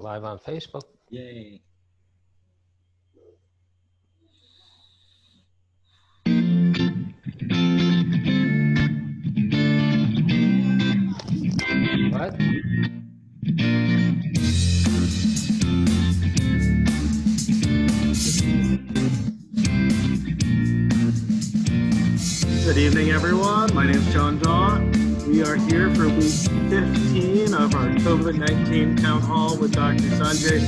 live on Facebook. Yay. What? Good evening, everyone. My name is John Daw. We are here for week 15 of our COVID-19 town hall with Dr. Sanjay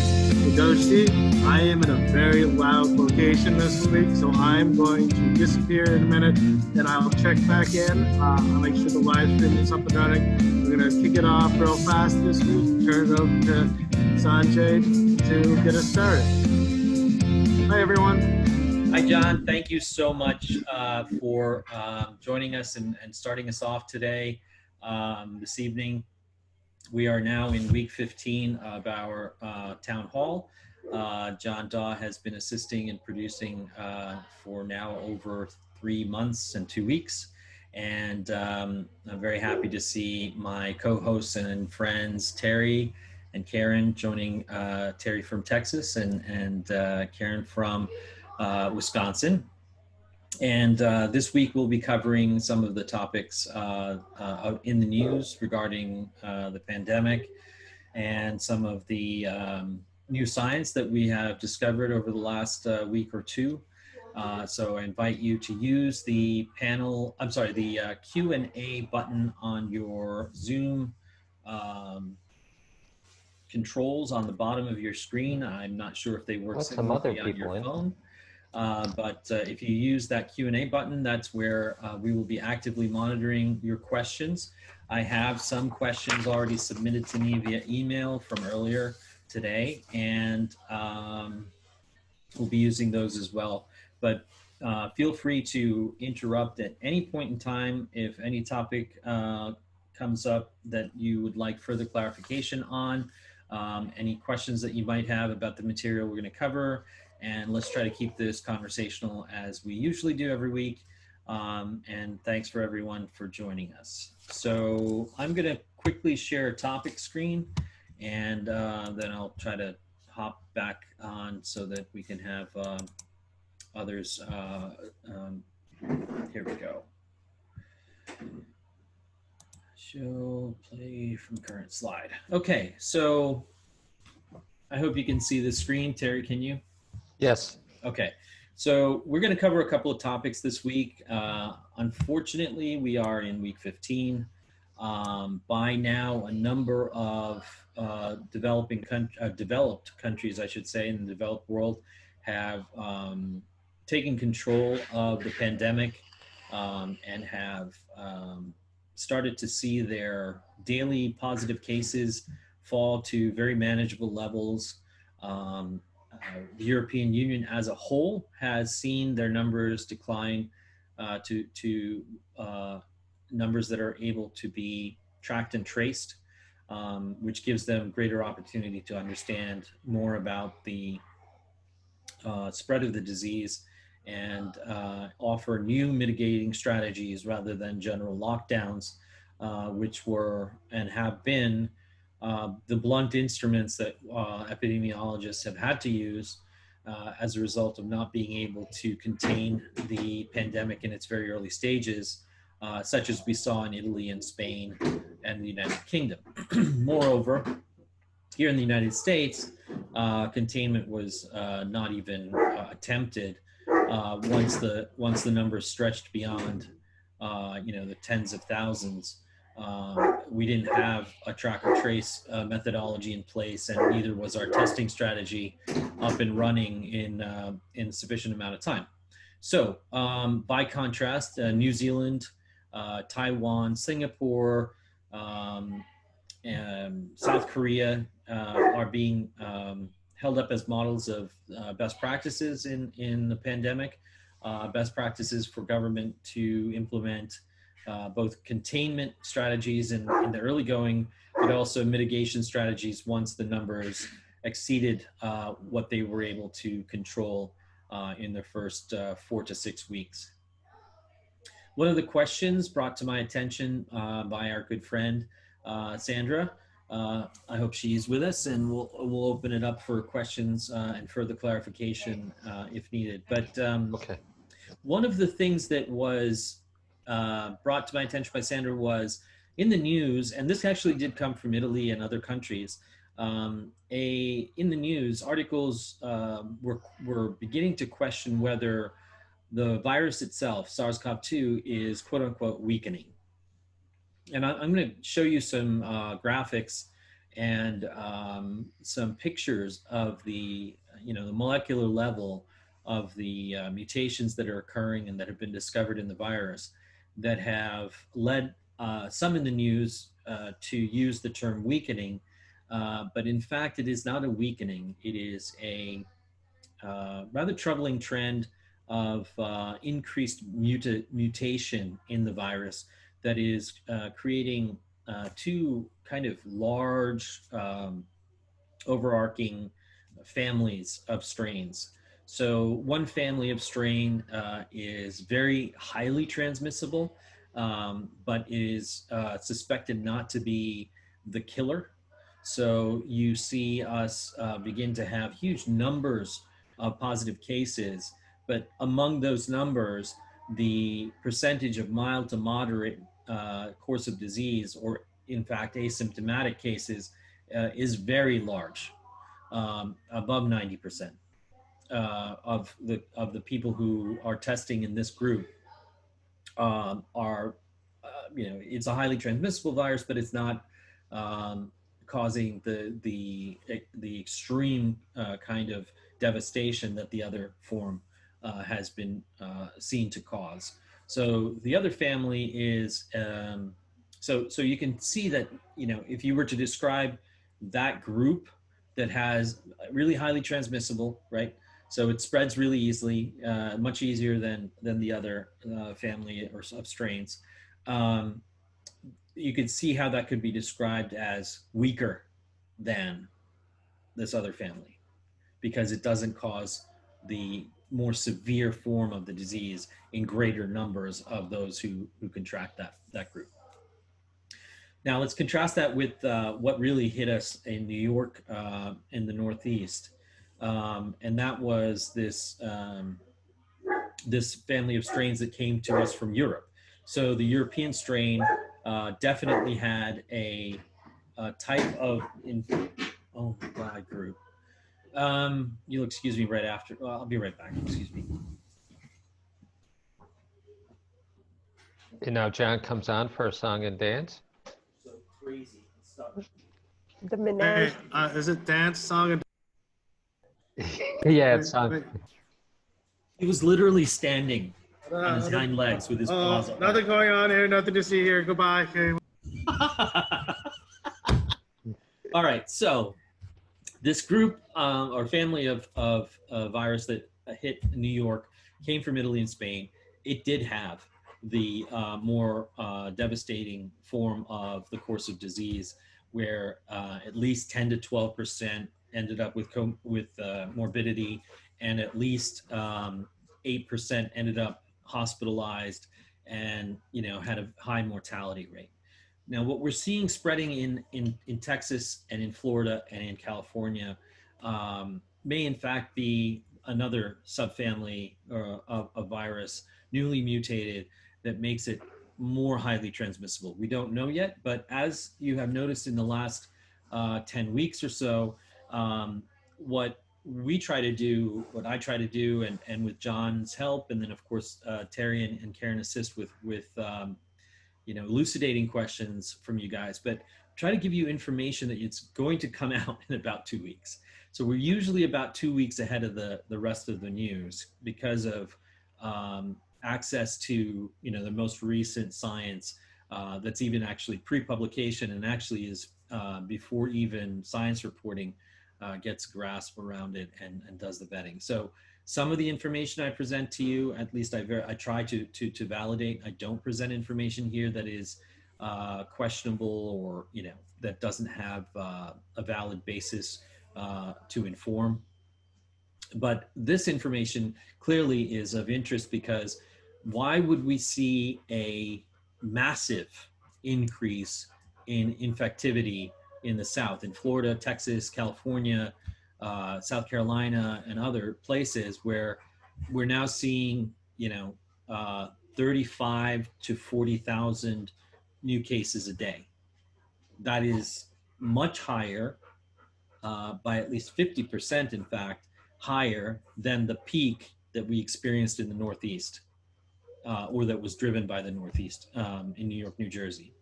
Doshi. I am in a very loud location this week, so I'm going to disappear in a minute, and I'll check back in. I'll make sure the live stream is up and running. We're going to kick it off real fast this week. Turn it over to Sanjay to get us started. Hi, everyone. Hi, John. Thank you so much for joining us and starting us off today, this evening. We are now in week 15 of our town hall. John Daw has been assisting and producing for now over 3 months and 2 weeks. And I'm very happy to see my co-hosts and friends, Terry and Karen, joining Terry from Texas and Karen from Wisconsin. And this week we'll be covering some of the topics in the news regarding the pandemic and some of the new science that we have discovered over the last week or two. So I invite you to use the Q&A button on your Zoom controls on the bottom of your screen. I'm not sure if they work similarly on your phone. But if you use that Q&A button, that's where we will be actively monitoring your questions. I have some questions already submitted to me via email from earlier today, and we'll be using those as well. But feel free to interrupt at any point in time if any topic comes up that you would like further clarification on, any questions that you might have about the material we're going to cover. And let's try to keep this conversational as we usually do every week. And thanks for everyone for joining us. So I'm going to quickly share a topic screen, and then I'll try to hop back on so that we can have others. Here we go. Show play from current slide. Okay, so I hope you can see the screen. Terry, can you? Yes. Okay, so we're going to cover a couple of topics this week. Unfortunately, we are in week 15. By now, a number of developed countries, I should say, in the developed world have taken control of the pandemic and have started to see their daily positive cases fall to very manageable levels. The European Union as a whole has seen their numbers decline to numbers that are able to be tracked and traced, which gives them greater opportunity to understand more about the spread of the disease and offer new mitigating strategies rather than general lockdowns, which were and have been the blunt instruments that epidemiologists have had to use as a result of not being able to contain the pandemic in its very early stages, such as we saw in Italy and Spain and the United Kingdom. Moreover, here in the United States, containment was not even attempted once the numbers stretched beyond the tens of thousands. We didn't have a track or trace methodology in place, and neither was our testing strategy up and running in sufficient amount of time. So by contrast, New Zealand, Taiwan, Singapore, and South Korea are being held up as models of best practices in the pandemic, best practices for government to implement both containment strategies in the early going, but also mitigation strategies once the numbers exceeded what they were able to control in the first 4 to 6 weeks. One of the questions brought to my attention by our good friend, Sandra, I hope she's with us, and we'll open it up for questions and further clarification if needed. But Okay. one of the things that was brought to my attention by Sandra was in the news, and this actually did come from Italy and other countries. In the news, articles were beginning to question whether the virus itself, SARS-CoV-2, is quote unquote weakening. And I'm going to show you some graphics and some pictures of the molecular level of the mutations that are occurring and that have been discovered in the virus that have led some in the news to use the term weakening, but in fact it is not a weakening. It is a rather troubling trend of increased mutation in the virus that is creating two kind of large overarching families of strains. So one family of strain is very highly transmissible, but is suspected not to be the killer. So you see us begin to have huge numbers of positive cases, but among those numbers, the percentage of mild to moderate course of disease, or in fact asymptomatic cases, is very large, above 90% of the people who are testing in this group are, it's a highly transmissible virus, but it's not causing the extreme kind of devastation that the other form has been seen to cause. So the other family is, so you can see that, if you were to describe that group that has really highly transmissible, right? So it spreads really easily, much easier than the other family or of strains. You could see how that could be described as weaker than this other family, because it doesn't cause the more severe form of the disease in greater numbers of those who contract that group. Now let's contrast that with what really hit us in New York in the Northeast. And that was this family of strains that came to us from Europe. So the European strain definitely had a type of oh my God group. You'll excuse me right after. Well, I'll be right back. Excuse me. And now John comes on for a song and dance. So crazy stuff. The menage. Is it dance song? And Yeah, it's song. wait. He was literally standing on his hind legs with his paws up. Nothing going on here. Nothing to see here. Goodbye. Okay. All right. So this group or family of virus that hit New York came from Italy and Spain. It did have the more devastating form of the course of disease, where at least 10 to 12% ended up with morbidity, and at least 8% ended up hospitalized and had a high mortality rate. Now, what we're seeing spreading in Texas and in Florida and in California may in fact be another subfamily of virus, newly mutated, that makes it more highly transmissible. We don't know yet, but as you have noticed in the last 10 weeks or so, what I try to do, and with John's help, and then of course Terry and Karen assist with elucidating questions from you guys, but try to give you information that it's going to come out in about 2 weeks. So we're usually about 2 weeks ahead of the rest of the news because of access to the most recent science that's even actually pre-publication and actually is before even science reporting gets grasp around it and does the vetting. So some of the information I present to you, at least I try to validate. I don't present information here that is questionable or that doesn't have a valid basis to inform. But this information clearly is of interest, because why would we see a massive increase in infectivity in the South, in Florida, Texas, California, South Carolina, and other places where we're now seeing, 35 to 40,000 new cases a day. That is much higher, by at least 50%, in fact, higher than the peak that we experienced in the Northeast, or that was driven by the Northeast, in New York, New Jersey.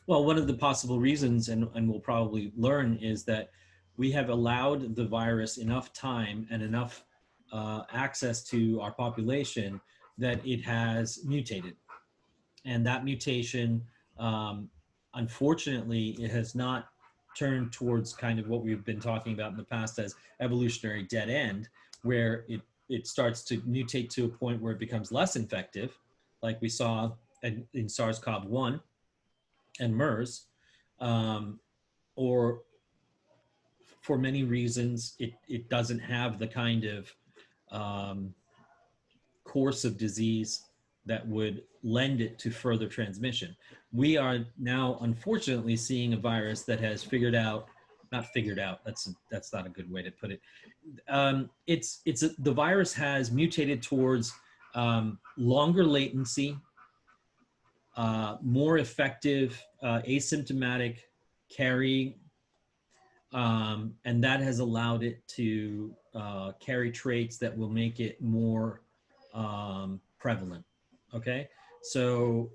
Well, one of the possible reasons, and we'll probably learn, is that we have allowed the virus enough time and enough access to our population that it has mutated. And that mutation, unfortunately, it has not turned towards kind of what we've been talking about in the past as evolutionary dead end, where it starts to mutate to a point where it becomes less infective, like we saw in SARS-CoV-1 and MERS, or for many reasons, it doesn't have the kind of course of disease that would lend it to further transmission. We are now, unfortunately, seeing a virus that has not figured out, that's not a good way to put it. The virus has mutated towards longer latency, more effective asymptomatic carry, and that has allowed it to carry traits that will make it more prevalent. Okay, so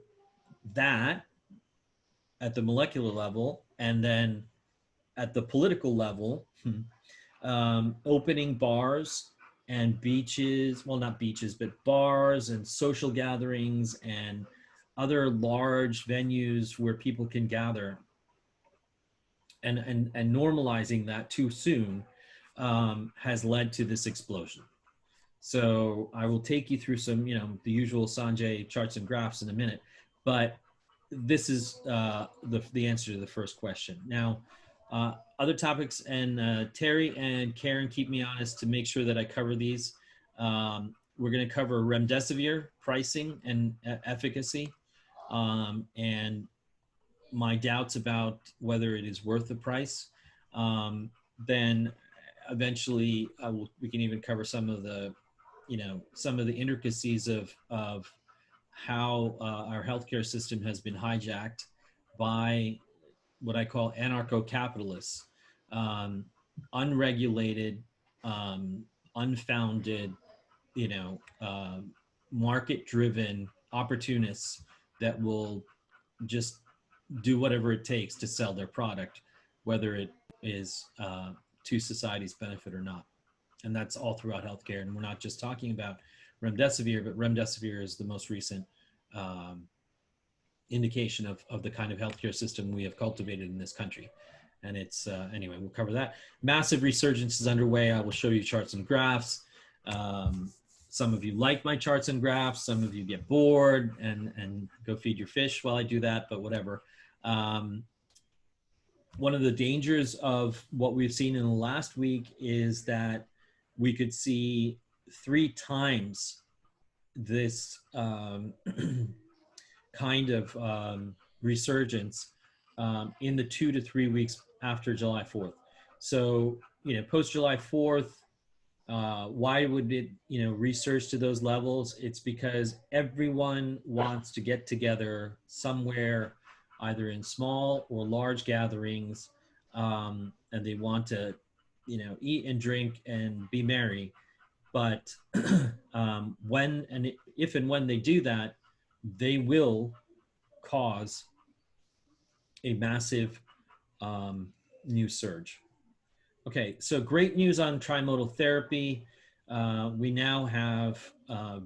that at the molecular level, and then at the political level, opening bars and beaches, well, not beaches, but bars and social gatherings and other large venues where people can gather, and normalizing that too soon has led to this explosion. So I will take you through some, the usual Sanjay charts and graphs in a minute, but this is the answer to the first question. Now, other topics, and Terry and Karen keep me honest to make sure that I cover these. We're going to cover Remdesivir pricing and efficacy, and my doubts about whether it is worth the price. Then eventually we can even cover some of the intricacies of how our healthcare system has been hijacked by what I call anarcho-capitalists, unregulated, unfounded, market-driven opportunists that will just do whatever it takes to sell their product, whether it is to society's benefit or not. And that's all throughout healthcare. And we're not just talking about Remdesivir, but Remdesivir is the most recent indication of the kind of healthcare system we have cultivated in this country. And it's, anyway, we'll cover that. Massive resurgence is underway. I will show you charts and graphs. Some of you like my charts and graphs. Some of you get bored and go feed your fish while I do that, but whatever. One of the dangers of what we've seen in the last week is that we could see 3 times this kind of resurgence in the 2 to 3 weeks after July 4th. So, post July 4th, why would it, resurge to those levels? It's because everyone wants to get together somewhere, either in small or large gatherings, and they want to, eat and drink and be merry. But if and when they do that, they will cause a massive new surge. Okay, so great news on trimodal therapy. We now have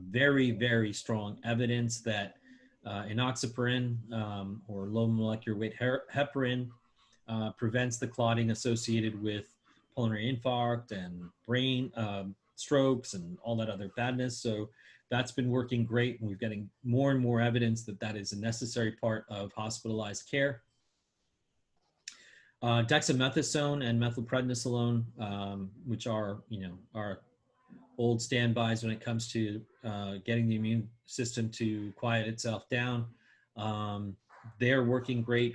very, very strong evidence that enoxaparin, or low molecular weight heparin, prevents the clotting associated with pulmonary infarct and brain strokes and all that other badness. So that's been working great, and we're getting more and more evidence that that is a necessary part of hospitalized care. Dexamethasone and methylprednisolone, which are, our old standbys when it comes to getting the immune system to quiet itself down. They're working great.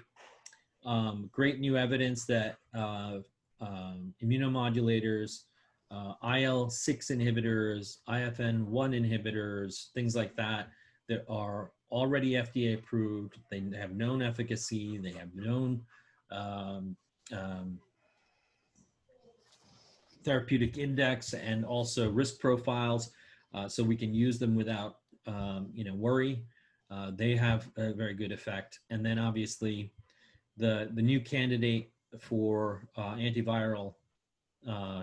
great new evidence that immunomodulators, IL-6 inhibitors, IFN-1 inhibitors, things like that, that are already FDA approved. They have known efficacy. They have known therapeutic index and also risk profiles, so we can use them without worry. They have a very good effect. And then obviously the new candidate for antiviral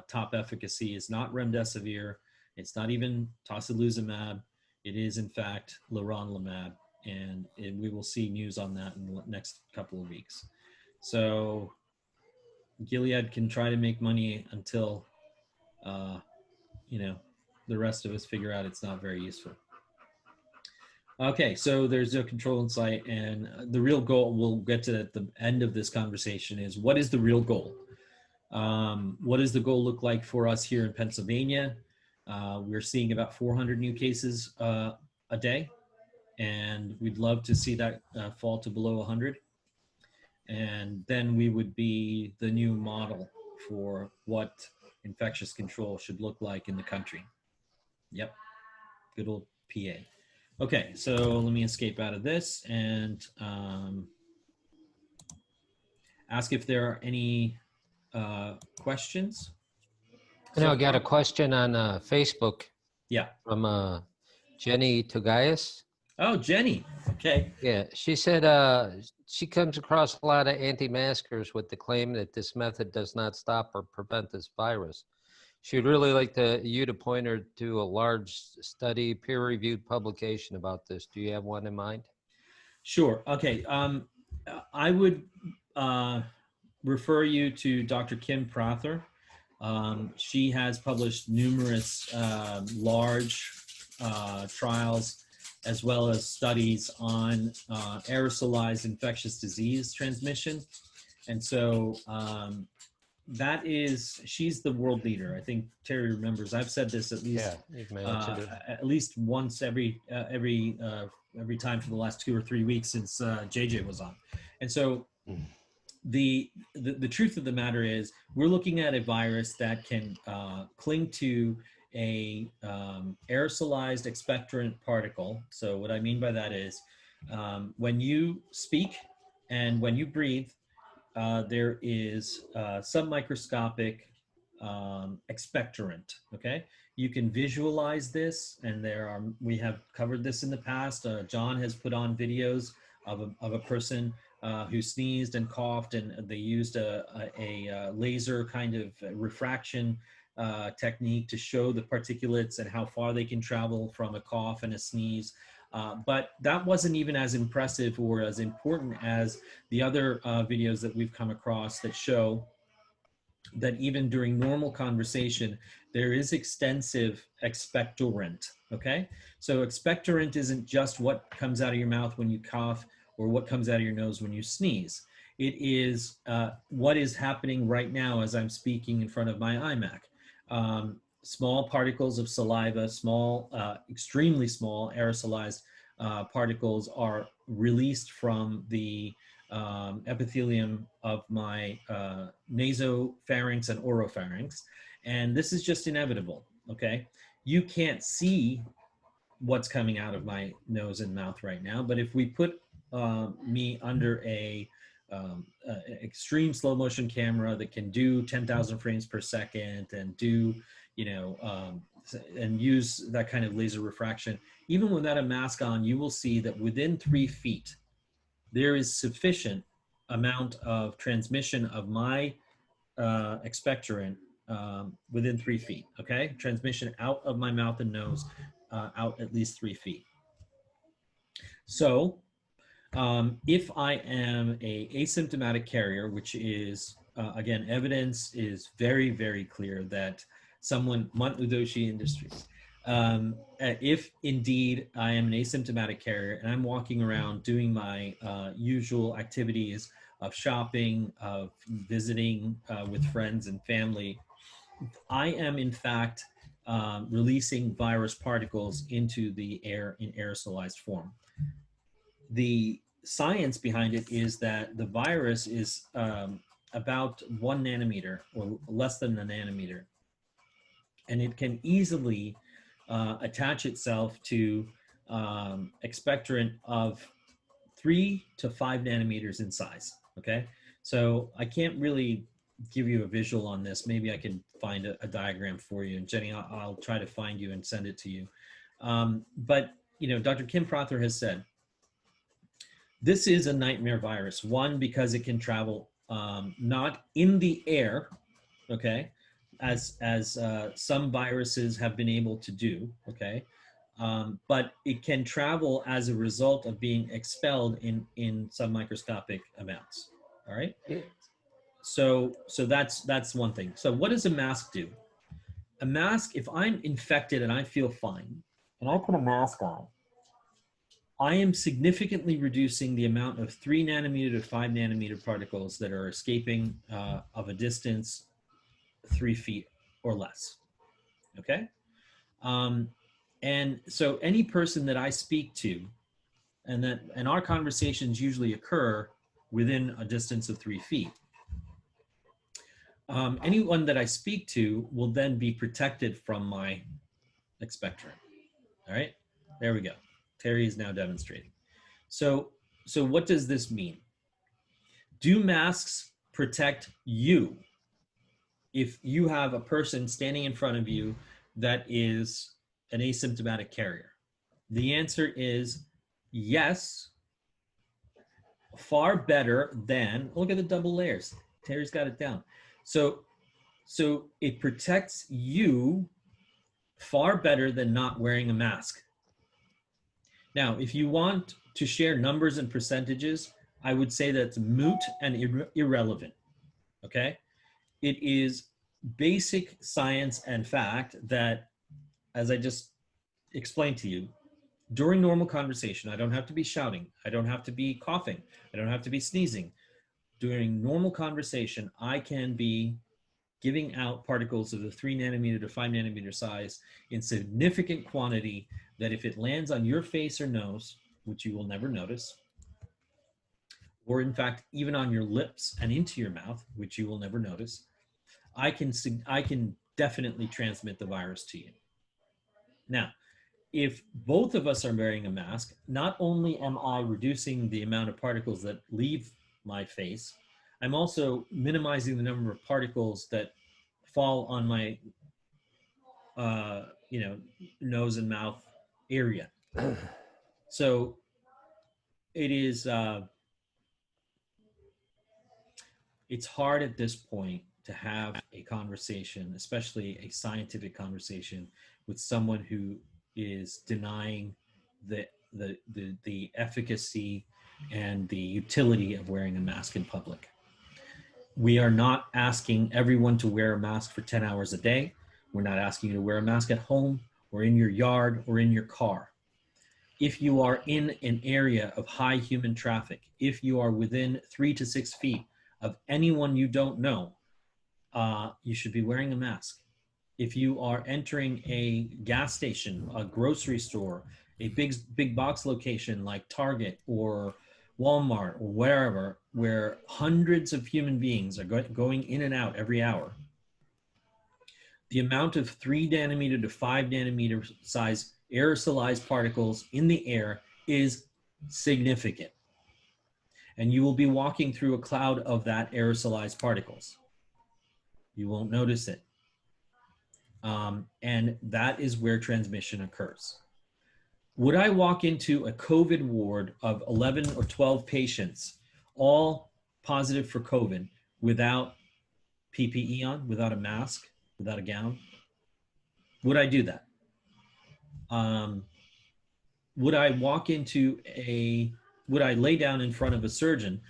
top efficacy is not remdesivir. It's not even tocilizumab. It is in fact leronlimab, and we will see news on that in the next couple of weeks. So Gilead can try to make money until the rest of us figure out it's not very useful. Okay, so there's no control in sight, and the real goal, we'll get to at the end of this conversation, is what is the real goal? What does the goal look like for us here in Pennsylvania? We're seeing about 400 new cases a day, and we'd love to see that fall to below 100. And then we would be the new model for what infectious control should look like in the country. Yep, good old PA. Okay, so let me escape out of this and ask if there are any questions. I know I got a question on Facebook. Yeah. From Jenny Togayas. Oh, Jenny. Okay. Yeah, she said she comes across a lot of anti-maskers with the claim that this method does not stop or prevent this virus. She'd really like you to point her to a large study, peer-reviewed publication about this. Do you have one in mind? Sure. Okay. I would refer you to Dr. Kim Prather. She has published numerous large trials as well as studies on aerosolized infectious disease transmission. And so she's the world leader. I think Terry remembers. I've said this at least once every time for the last 2 or 3 weeks since JJ was on. And so the truth of the matter is we're looking at a virus that can cling to a aerosolized expectorant particle. So what I mean by that is when you speak and when you breathe, there is submicroscopic expectorant. Okay, you can visualize this, and we have covered this in the past. John has put on videos of a person who sneezed and coughed, and they used a laser kind of refraction technique to show the particulates and how far they can travel from a cough and a sneeze. But that wasn't even as impressive or as important as the other videos that we've come across that show that even during normal conversation, there is extensive expectorant, okay? So expectorant isn't just what comes out of your mouth when you cough or what comes out of your nose when you sneeze. It is what is happening right now as I'm speaking in front of my iMac. Small particles of saliva, extremely small aerosolized particles are released from the epithelium of my nasopharynx and oropharynx. And this is just inevitable, okay? You can't see what's coming out of my nose and mouth right now, but if we put me under a extreme slow motion camera that can do 10,000 frames per second and do, and use that kind of laser refraction, even without a mask on, you will see that within 3 feet, there is sufficient amount of transmission of my expectorant within 3 feet, okay? Transmission out of my mouth and nose, out at least 3 feet. So if I am a asymptomatic carrier, which is, again, evidence is very, very clear that someone, Mont Udoshi Industries, if indeed I am an asymptomatic carrier and I'm walking around doing my usual activities of shopping, of visiting with friends and family, I am in fact releasing virus particles into the air in aerosolized form. The science behind it is that the virus is about 1 nanometer or less than a nanometer, and it can easily attach itself to expectorant of 3 to 5 nanometers in size. Okay, so I can't really give you a visual on this. Maybe I can find a diagram for you, and Jenny, I'll try to find you and send it to you. But you know, Dr. Kim Prother has said this is a nightmare virus. One, because it can travel not in the air, okay, as some viruses have been able to do, okay, but it can travel as a result of being expelled in submicroscopic amounts. All right. So that's one thing. So what does a mask do? A mask, if I'm infected and I feel fine, and I put a mask on, I am significantly reducing the amount of 3 nanometer to 5 nanometer particles that are escaping of a distance 3 feet or less. Okay. And so any person that I speak to, and our conversations usually occur within a distance of 3 feet. Anyone that I speak to will then be protected from my expectorant. All right, there we go. Terry is now demonstrating. So what does this mean? Do masks protect you if you have a person standing in front of you that is an asymptomatic carrier? The answer is yes, far better than, look at the double layers. Terry's got it down. So it protects you far better than not wearing a mask. Now, if you want to share numbers and percentages, I would say that's moot and irrelevant, okay? It is basic science and fact that, as I just explained to you, during normal conversation, I don't have to be shouting, I don't have to be coughing, I don't have to be sneezing. During normal conversation, I can be giving out particles of the 3 nanometer to 5 nanometer size in significant quantity that if it lands on your face or nose, which you will never notice, or in fact, even on your lips and into your mouth, which you will never notice, I can definitely transmit the virus to you. Now, if both of us are wearing a mask, not only am I reducing the amount of particles that leave my face, I'm also minimizing the number of particles that fall on my, nose and mouth area. So it is, it's hard at this point to have a conversation, especially a scientific conversation, with someone who is denying the efficacy and the utility of wearing a mask in public. We are not asking everyone to wear a mask for 10 hours a day. We're not asking you to wear a mask at home or in your yard or in your car. If you are in an area of high human traffic, if you are within 3 to 6 feet of anyone you don't know, you should be wearing a mask. If you are entering a gas station, a grocery store, a big box location like Target or Walmart or wherever, where hundreds of human beings are going in and out every hour, the amount of 3 nanometer to 5 nanometer size aerosolized particles in the air is significant. And you will be walking through a cloud of that aerosolized particles. You won't notice it. And that is where transmission occurs. Would I walk into a COVID ward of 11 or 12 patients, all positive for COVID, without PPE on, without a mask, without a gown? Would I do that? Would I walk into would I lay down in front of a surgeon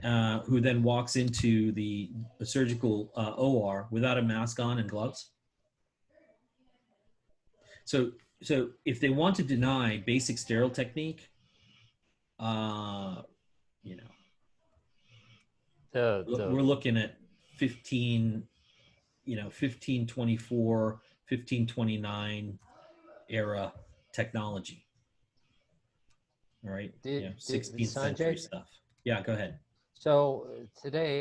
who then walks into the surgical OR without a mask on and gloves? So if they want to deny basic sterile technique, we're looking at 1524, 1529 era technology. All right. Did 16th century Sanjay? stuff. Yeah, go ahead. So today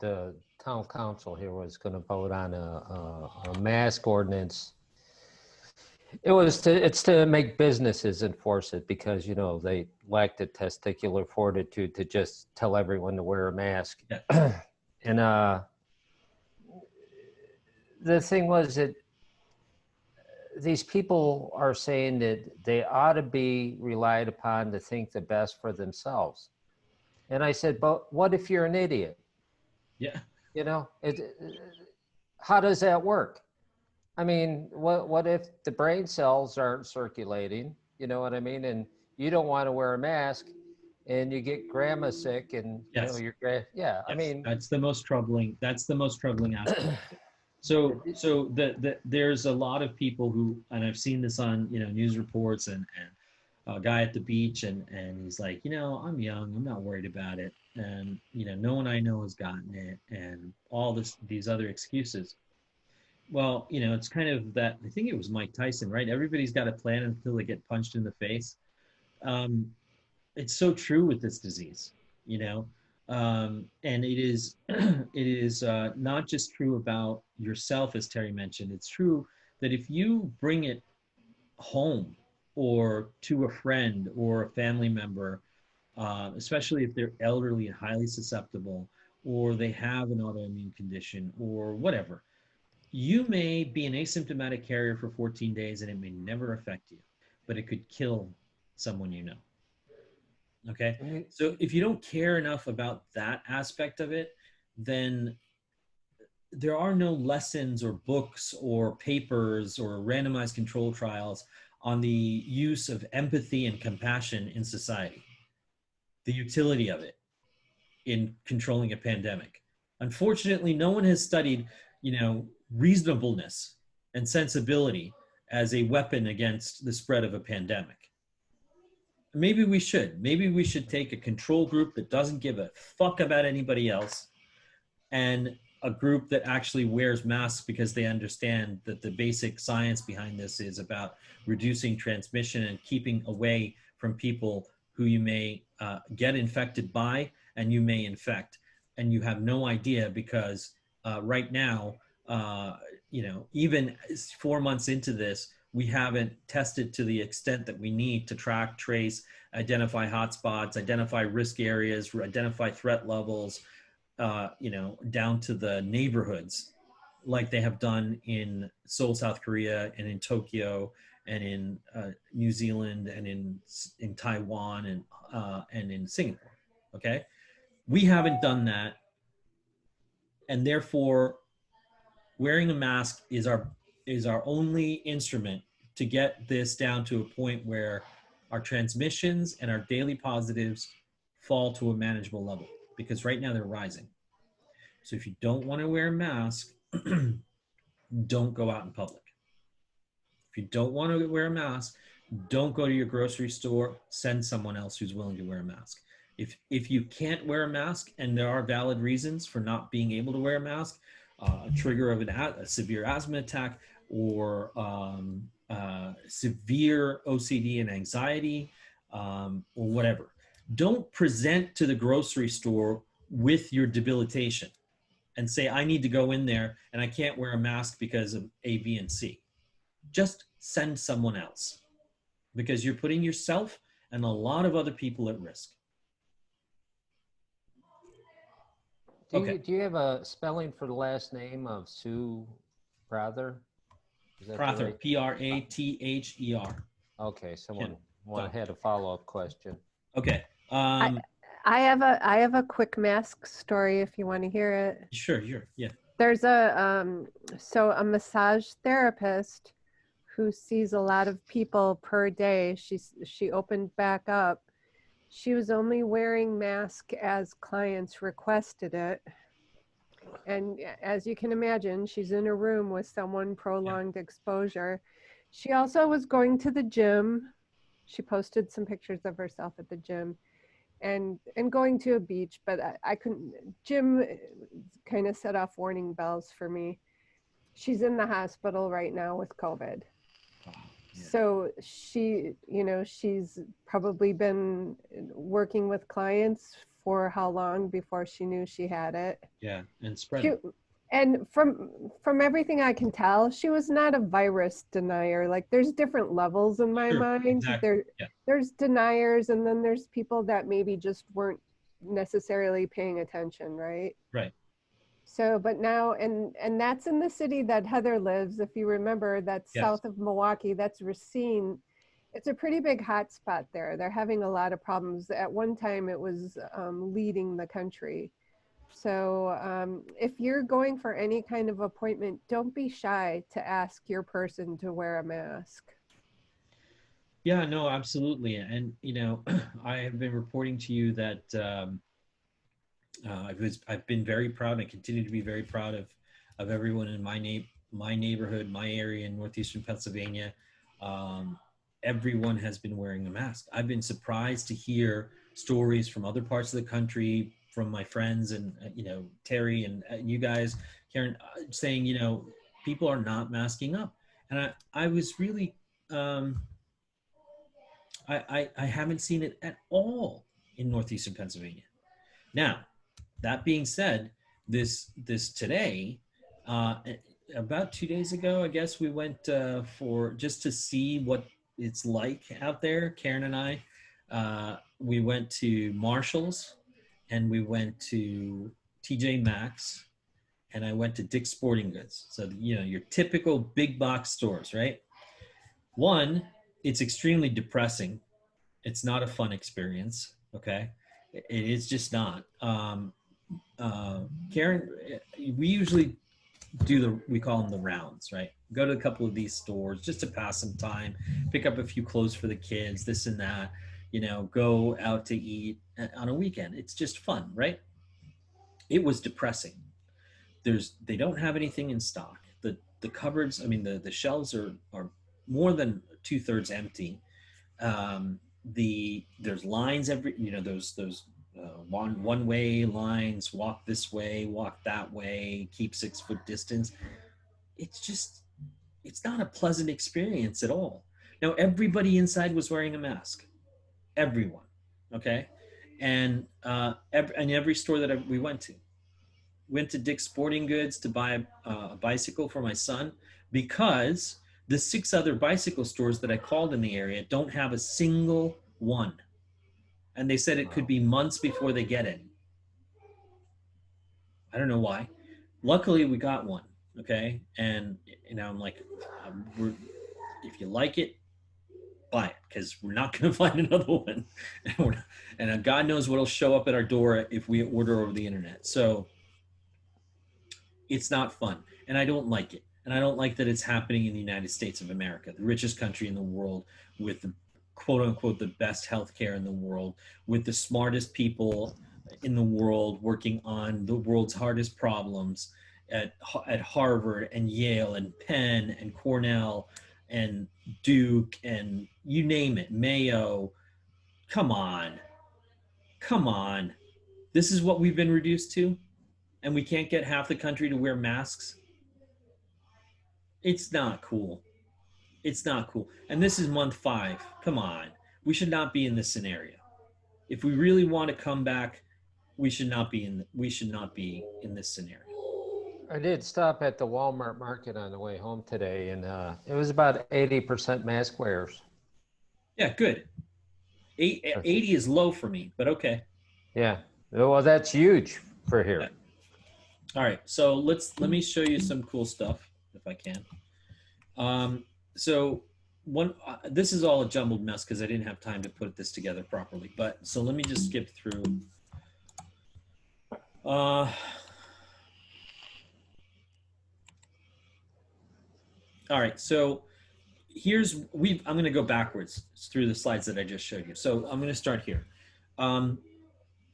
the town council here was going to vote on a mask ordinance. It's to make businesses enforce it because, you know, they lack the testicular fortitude to just tell everyone to wear a mask. Yeah. And the thing was that these people are saying that they ought to be relied upon to think the best for themselves. And I said, but what if you're an idiot? Yeah. You know, how does that work? I mean, what if the brain cells aren't circulating? You know what I mean? And you don't want to wear a mask and you get grandma sick and, you know, Yes. yeah, I Yes. mean, That's the most troubling aspect of it. So there's a lot of people who, and I've seen this on, you know, news reports and a guy at the beach and he's like, you know, I'm young, I'm not worried about it. And, you know, no one I know has gotten it and all these other excuses. Well, you know, it's kind of that, I think it was Mike Tyson, right? Everybody's got a plan until they get punched in the face. Um, it's so true with this disease, you know, and it is it is not just true about yourself, as Terry mentioned. It's true that if you bring it home or to a friend or a family member, especially if they're elderly and highly susceptible, or they have an autoimmune condition or whatever, you may be an asymptomatic carrier for 14 days and it may never affect you, but it could kill someone you know. Okay. So if you don't care enough about that aspect of it, then there are no lessons or books or papers or randomized control trials on the use of empathy and compassion in society, the utility of it in controlling a pandemic. Unfortunately, no one has studied, you know, reasonableness and sensibility as a weapon against the spread of a pandemic. Maybe we should. Maybe we should take a control group that doesn't give a fuck about anybody else and a group that actually wears masks because they understand that the basic science behind this is about reducing transmission and keeping away from people who you may get infected by and you may infect. And you have no idea because right now, you know, even 4 months into this, we haven't tested to the extent that we need to track, trace, identify hotspots, identify risk areas, identify threat levels, you know, down to the neighborhoods, like they have done in Seoul, South Korea, and in Tokyo, and in New Zealand, and in Taiwan, and in Singapore. Okay, we haven't done that, and therefore, wearing a mask is our only instrument to get this down to a point where our transmissions and our daily positives fall to a manageable level, because right now they're rising. So if you don't want to wear a mask, don't go out in public. If you don't want to wear a mask, don't go to your grocery store. Send someone else who's willing to wear a mask. If you can't wear a mask and there are valid reasons for not being able to wear a mask, a trigger of a severe asthma attack or severe OCD and anxiety or whatever, don't present to the grocery store with your debilitation and say, I need to go in there and I can't wear a mask because of A, B, and C. Just send someone else because you're putting yourself and a lot of other people at risk. do you have a spelling for the last name of Sue Prather? Prather, right? Prather. Okay, someone had a follow-up question. Okay. I have a quick mask story if you want to hear it. Sure. Yeah. There's a massage therapist who sees a lot of people per day. She opened back up. She was only wearing mask as clients requested it. And as you can imagine, she's in a room with someone prolonged exposure. She also was going to the gym. She posted some pictures of herself at the gym and going to a beach, but I couldn't, gym kind of set off warning bells for me. She's in the hospital right now with COVID. Yeah. So she, she's probably been working with clients for how long before she knew she had it? Yeah, and She, spreading. and from everything I can tell, she was not a virus denier. Like there's different levels in my Sure, mind. exactly. Yeah, There's deniers, and then there's people that maybe just weren't necessarily paying attention, right? right. So, but now, and that's in the city that Heather lives. If you remember, that's Yes. south of Milwaukee. That's Racine. It's a pretty big hot spot there. They're having a lot of problems. At one time, it was leading the country. So, if you're going for any kind of appointment, don't be shy to ask your person to wear a mask. Yeah, no, absolutely. And I have been reporting to you that I've been very proud and continue to be very proud of everyone in my neighborhood, my area in northeastern Pennsylvania. Um, Everyone has been wearing a mask. I've been surprised to hear stories from other parts of the country, from my friends and Terry and you guys, Karen, saying people are not masking up, and I was really I haven't seen it at all in northeastern Pennsylvania. Now, that being said, this today, uh, about 2 days ago, I guess we went for just to see what it's like out there. Karen and I, we went to Marshalls, and we went to TJ Maxx, and I went to Dick's Sporting Goods. So your typical big box stores, right? One, it's extremely depressing. It's not a fun experience. Okay, it is just not. Karen, we usually we call them the rounds, right? Go to a couple of these stores just to pass some time, pick up a few clothes for the kids, this and that, go out to eat on a weekend. It's just fun, right? It was depressing. They don't have anything in stock. The cupboards, I mean, the shelves are more than 2/3 empty. There's lines every, those one way lines, walk this way, walk that way, keep 6 foot distance. It's not a pleasant experience at all. Now everybody inside was wearing a mask, everyone. Okay. And every store that we went to Dick's Sporting Goods to buy a bicycle for my son, because the 6 other bicycle stores that I called in the area don't have a single one. And they said it could be months before they get it. I don't know why. Luckily, we got one. Okay. And, I'm like, if you like it, buy it, because we're not going to find another one. And God knows what'll show up at our door if we order over the internet. So it's not fun. And I don't like it. And I don't like that it's happening in the United States of America, the richest country in the world, with the quote unquote the best healthcare in the world, with the smartest people in the world working on the world's hardest problems at Harvard and Yale and Penn and Cornell and Duke and you name it, Mayo. Come on. Come on. This is what we've been reduced to, and we can't get half the country to wear masks. It's not cool. It's not cool. And this is month 5. Come on. We should not be in this scenario. If we really want to come back, we should not be in this scenario. I did stop at the Walmart market on the way home today, and it was about 80% mask wearers. Yeah, good. 80 is low for me, but okay. Yeah. Well, that's huge for here. Yeah. All right. So let me show you some cool stuff if I can. So this is all a jumbled mess because I didn't have time to put this together properly. But so let me just skip through. All right. So I'm going to go backwards through the slides that I just showed you. So I'm going to start here.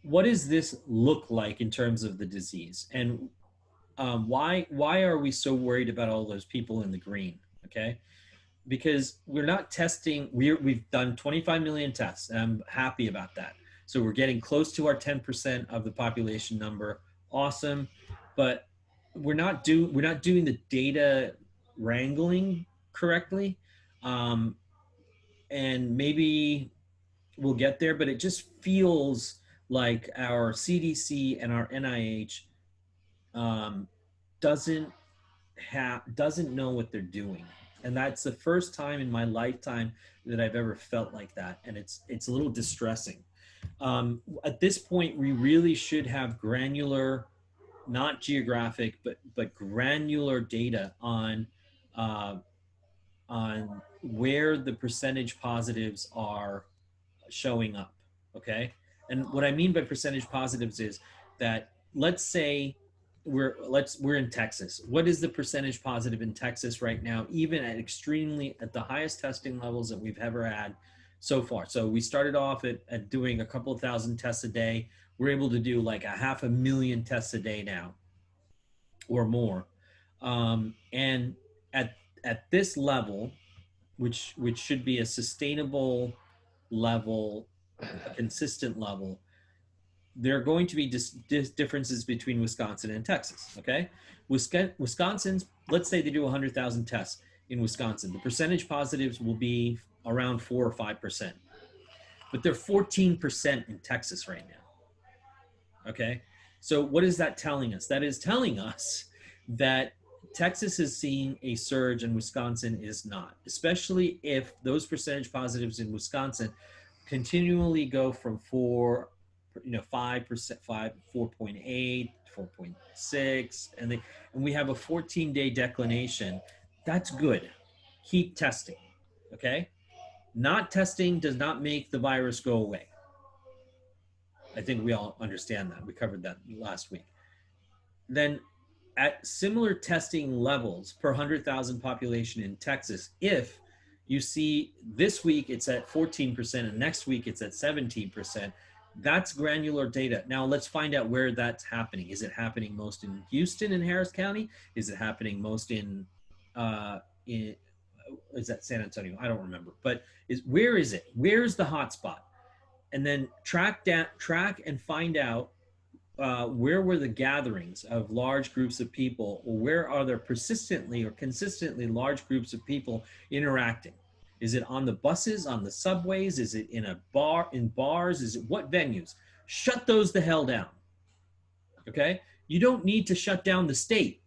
What does this look like in terms of the disease, and why are we so worried about all those people in the green? Okay, because we're not testing. We've done 25 million tests, and I'm happy about that. So we're getting close to our 10% of the population number. Awesome, but we're not doing the data wrangling correctly. And maybe we'll get there, but it just feels like our CDC and our NIH doesn't know what they're doing. And that's the first time in my lifetime that I've ever felt like that. And it's a little distressing. At this point, we really should have granular, not geographic, but granular data on where the percentage positives are showing up. Okay. And what I mean by percentage positives is that, let's say we're in Texas. What is the percentage positive in Texas right now, even at the highest testing levels that we've ever had so far? So we started off at doing a couple of thousand tests a day. We're able to do like 500,000 tests a day now or more. And at this level, which should be a sustainable level, a consistent level, there are going to be differences between Wisconsin and Texas. Okay, Wisconsin's, let's say they do 100,000 tests in Wisconsin, the percentage positives will be around 4 or 5%, but they're 14% in Texas right now. Okay, so what is that telling us? That is telling us that Texas is seeing a surge and Wisconsin is not, especially if those percentage positives in Wisconsin continually go from 5%, 4.8, 4.6, and we have a 14-day declination. That's good. Keep testing. Okay? Not testing does not make the virus go away. I think we all understand that. We covered that last week. Then at similar testing levels per 100,000 population in Texas, if you see this week it's at 14% and next week it's at 17%, that's granular data. Now let's find out where that's happening. Is it happening most in Houston and Harris County? Is it happening most in is that San Antonio? I don't remember. But where is it? Where's the hotspot? And then track and find out where were the gatherings of large groups of people, or where are there persistently or consistently large groups of people interacting? Is it on the buses, on the subways? Is it in bars? Is it what venues? Shut those the hell down. Okay? You don't need to shut down the state.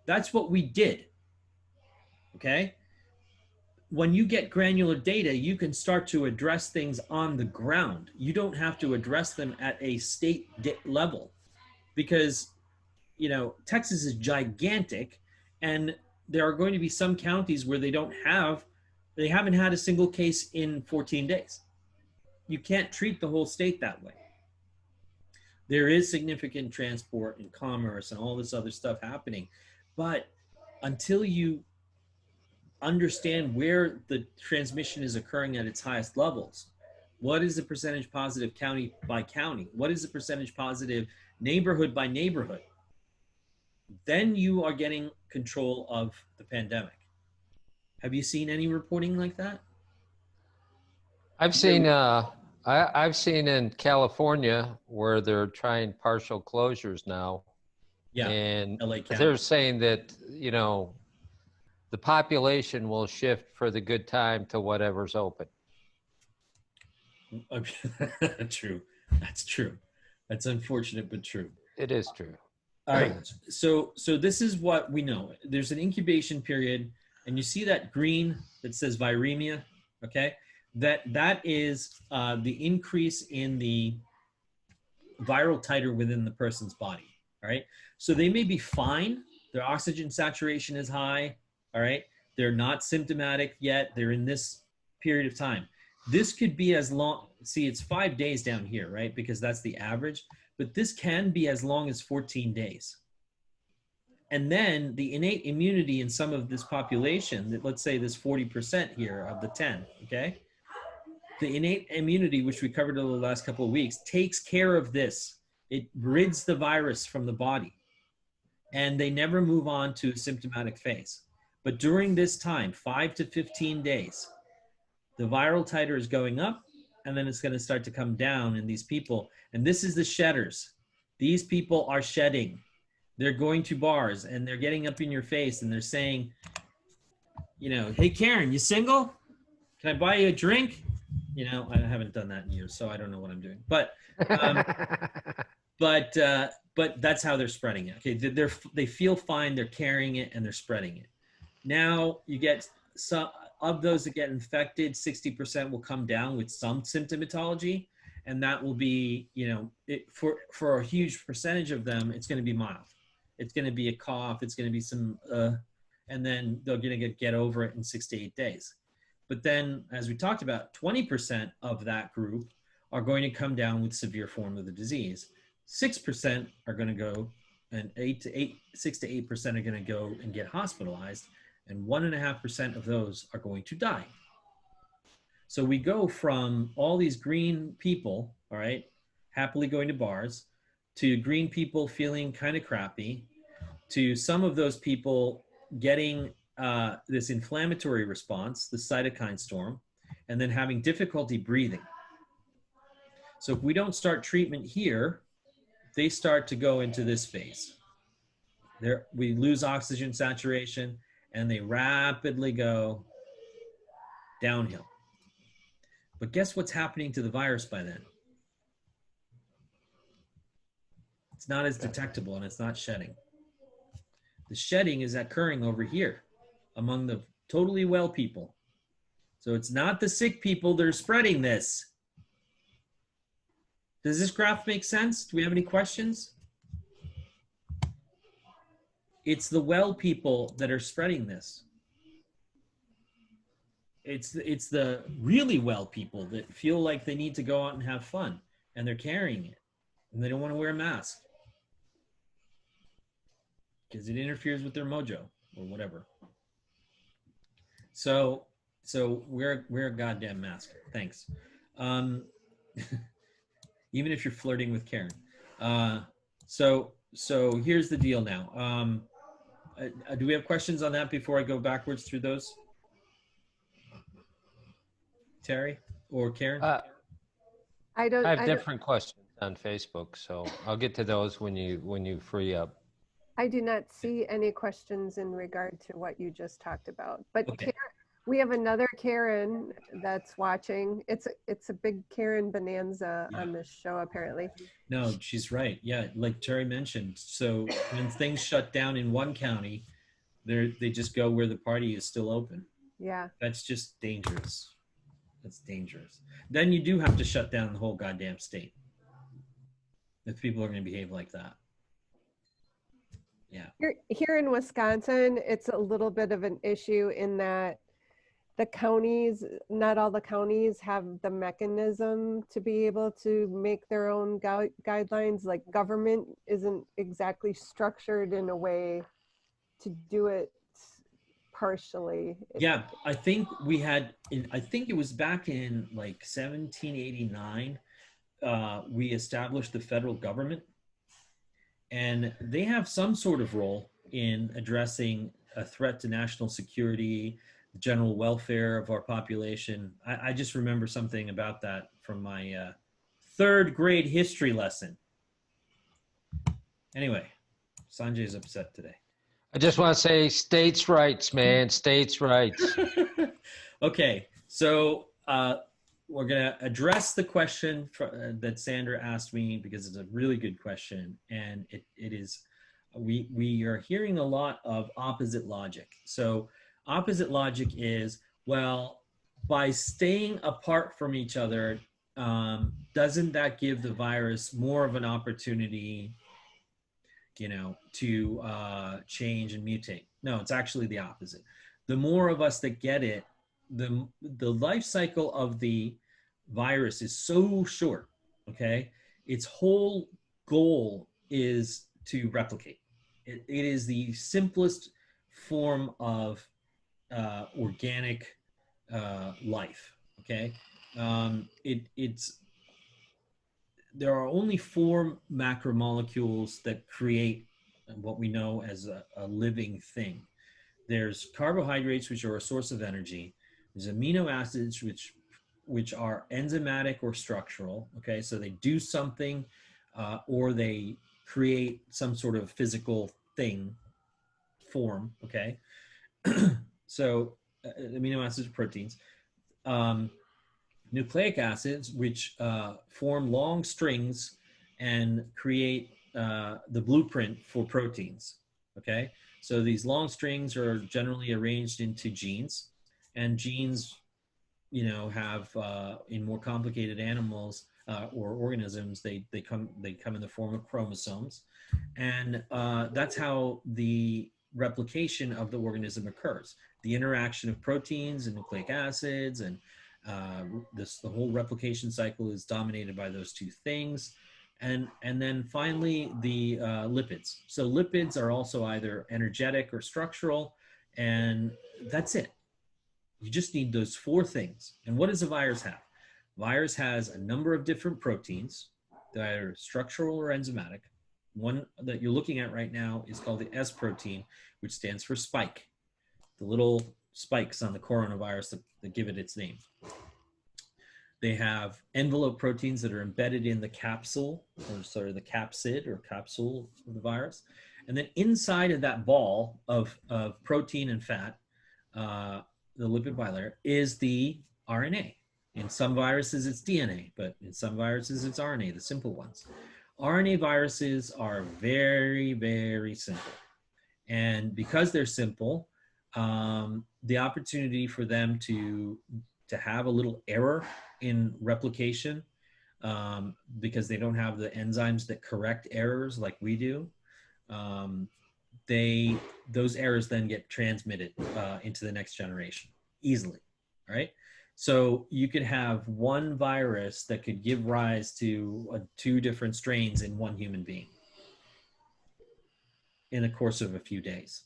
That's what we did. Okay? When you get granular data, you can start to address things on the ground. You don't have to address them at a state level, because, Texas is gigantic, and there are going to be some counties where they haven't had a single case in 14 days. You can't treat the whole state that way. There is significant transport and commerce and all this other stuff happening, but until you understand where the transmission is occurring at its highest levels, what is the percentage positive county by county? What is the percentage positive neighborhood by neighborhood? Then you are getting control of the pandemic. Have you seen any reporting like that? I've seen I've seen in California where they're trying partial closures now. Yeah, and LA County. They're saying that, the population will shift for the good time to whatever's open. True. That's true. That's unfortunate, but true. It is true. All right. So this is what we know. There's an incubation period, and you see that green that says viremia. Okay. That is the increase in the viral titer within the person's body. All right. So they may be fine. Their oxygen saturation is high. All right. They're not symptomatic yet. They're in this period of time. This could be as long, see, it's 5 days down here, right? Because that's the average, but this can be as long as 14 days. And then the innate immunity in some of this population, let's say this 40% here of the 10, okay? The innate immunity, which we covered over the last couple of weeks, takes care of this. It rids the virus from the body, and they never move on to a symptomatic phase. But during this time, 5 to 15 days, the viral titer is going up, and then it's going to start to come down in these people. And this is the shedders. These people are shedding. They're going to bars, and they're getting up in your face, and they're saying, hey, Karen, you single? Can I buy you a drink? I haven't done that in years, so I don't know what I'm doing. But but that's how they're spreading it. Okay, they feel fine, they're carrying it, and they're spreading it. Now you get some of those that get infected, 60% will come down with some symptomatology, and that will be, for a huge percentage of them, it's going to be mild. It's going to be a cough. It's going to be some, and then they're going to get over it in 6 to 8 days. But then, as we talked about, 20% of that group are going to come down with severe form of the disease. 6% are going to go, and 6 to 8% are going to go and get hospitalized, and 1.5% of those are going to die. So we go from all these green people, all right, happily going to bars, to green people feeling kind of crappy, to some of those people getting this inflammatory response, the cytokine storm, and then having difficulty breathing. So if we don't start treatment here, they start to go into this phase. We lose oxygen saturation, and they rapidly go downhill. But guess what's happening to the virus by then? It's not as detectable, and it's not shedding. The shedding is occurring over here among the totally well people. So it's not the sick people that are spreading this. Does this graph make sense? Do we have any questions? It's the well people that are spreading this. It's the really well people that feel like they need to go out and have fun, and they're carrying it, and they don't want to wear a mask because it interferes with their mojo or whatever. So wear a goddamn mask. Thanks. Even if you're flirting with Karen. So here's the deal now. Do we have questions on that before I go backwards through those? Terry or Karen? I have different questions on Facebook, so I'll get to those when you free up. I do not see any questions in regard to what you just talked about. But Okay. Karen, we have another Karen that's watching. It's a big Karen bonanza on this show, apparently. No, she's right. Yeah, like Terry mentioned. So when things shut down in one county, they just go where the party is still open. Yeah. That's just dangerous. That's dangerous. Then you do have to shut down the whole goddamn state if people are going to behave like that. Yeah. Here in Wisconsin, it's a little bit of an issue in that the counties, not all the counties have the mechanism to be able to make their own guidelines. Like government isn't exactly structured in a way to do it partially. Yeah, I think I think it was back in like 1789, we established the federal government, and they have some sort of role in addressing a threat to national security, the general welfare of our population. I just remember something about that from my third grade history lesson. Anyway, Sanjay's upset today. I just want to say states' rights, man, states' rights. Okay, so we're going to address the question that Sandra asked me because it's a really good question, and it is, we are hearing a lot of opposite logic. So opposite logic is, well, by staying apart from each other, doesn't that give the virus more of an opportunity, to change and mutate? No, it's actually the opposite. The more of us that get it, the life cycle of the virus is so short, okay? Its whole goal is to replicate. It is the simplest form of organic life, okay? There are only 4 macromolecules that create what we know as a living thing. There's carbohydrates, which are a source of energy. There's amino acids, which are enzymatic or structural, okay? So they do something or they create some sort of physical form, okay? So amino acids or proteins, nucleic acids, which form long strings and create the blueprint for proteins. Okay, so these long strings are generally arranged into genes, and genes, have in more complicated animals or organisms, they come in the form of chromosomes, and that's how the replication of the organism occurs. The interaction of proteins and nucleic acids, and the whole replication cycle is dominated by those two things. And then finally the lipids. So lipids are also either energetic or structural, and that's it. You just need those four things. And what does a virus have? Virus has a number of different proteins that are structural or enzymatic. One that you're looking at right now is called the S protein, which stands for spike. The little spikes on the coronavirus that give it its name. They have envelope proteins that are embedded in the capsule, or sorry, the capsid or capsule of the virus. And then inside of that ball of protein and fat, the lipid bilayer, is the RNA. In some viruses, it's DNA, but in some viruses, it's RNA, the simple ones. RNA viruses are very, very simple. And because they're simple, the opportunity for them to have a little error in replication, because they don't have the enzymes that correct errors like we do, those errors then get transmitted into the next generation easily. All right. So you could have one virus that could give rise to 2 different strains in one human being in the course of a few days.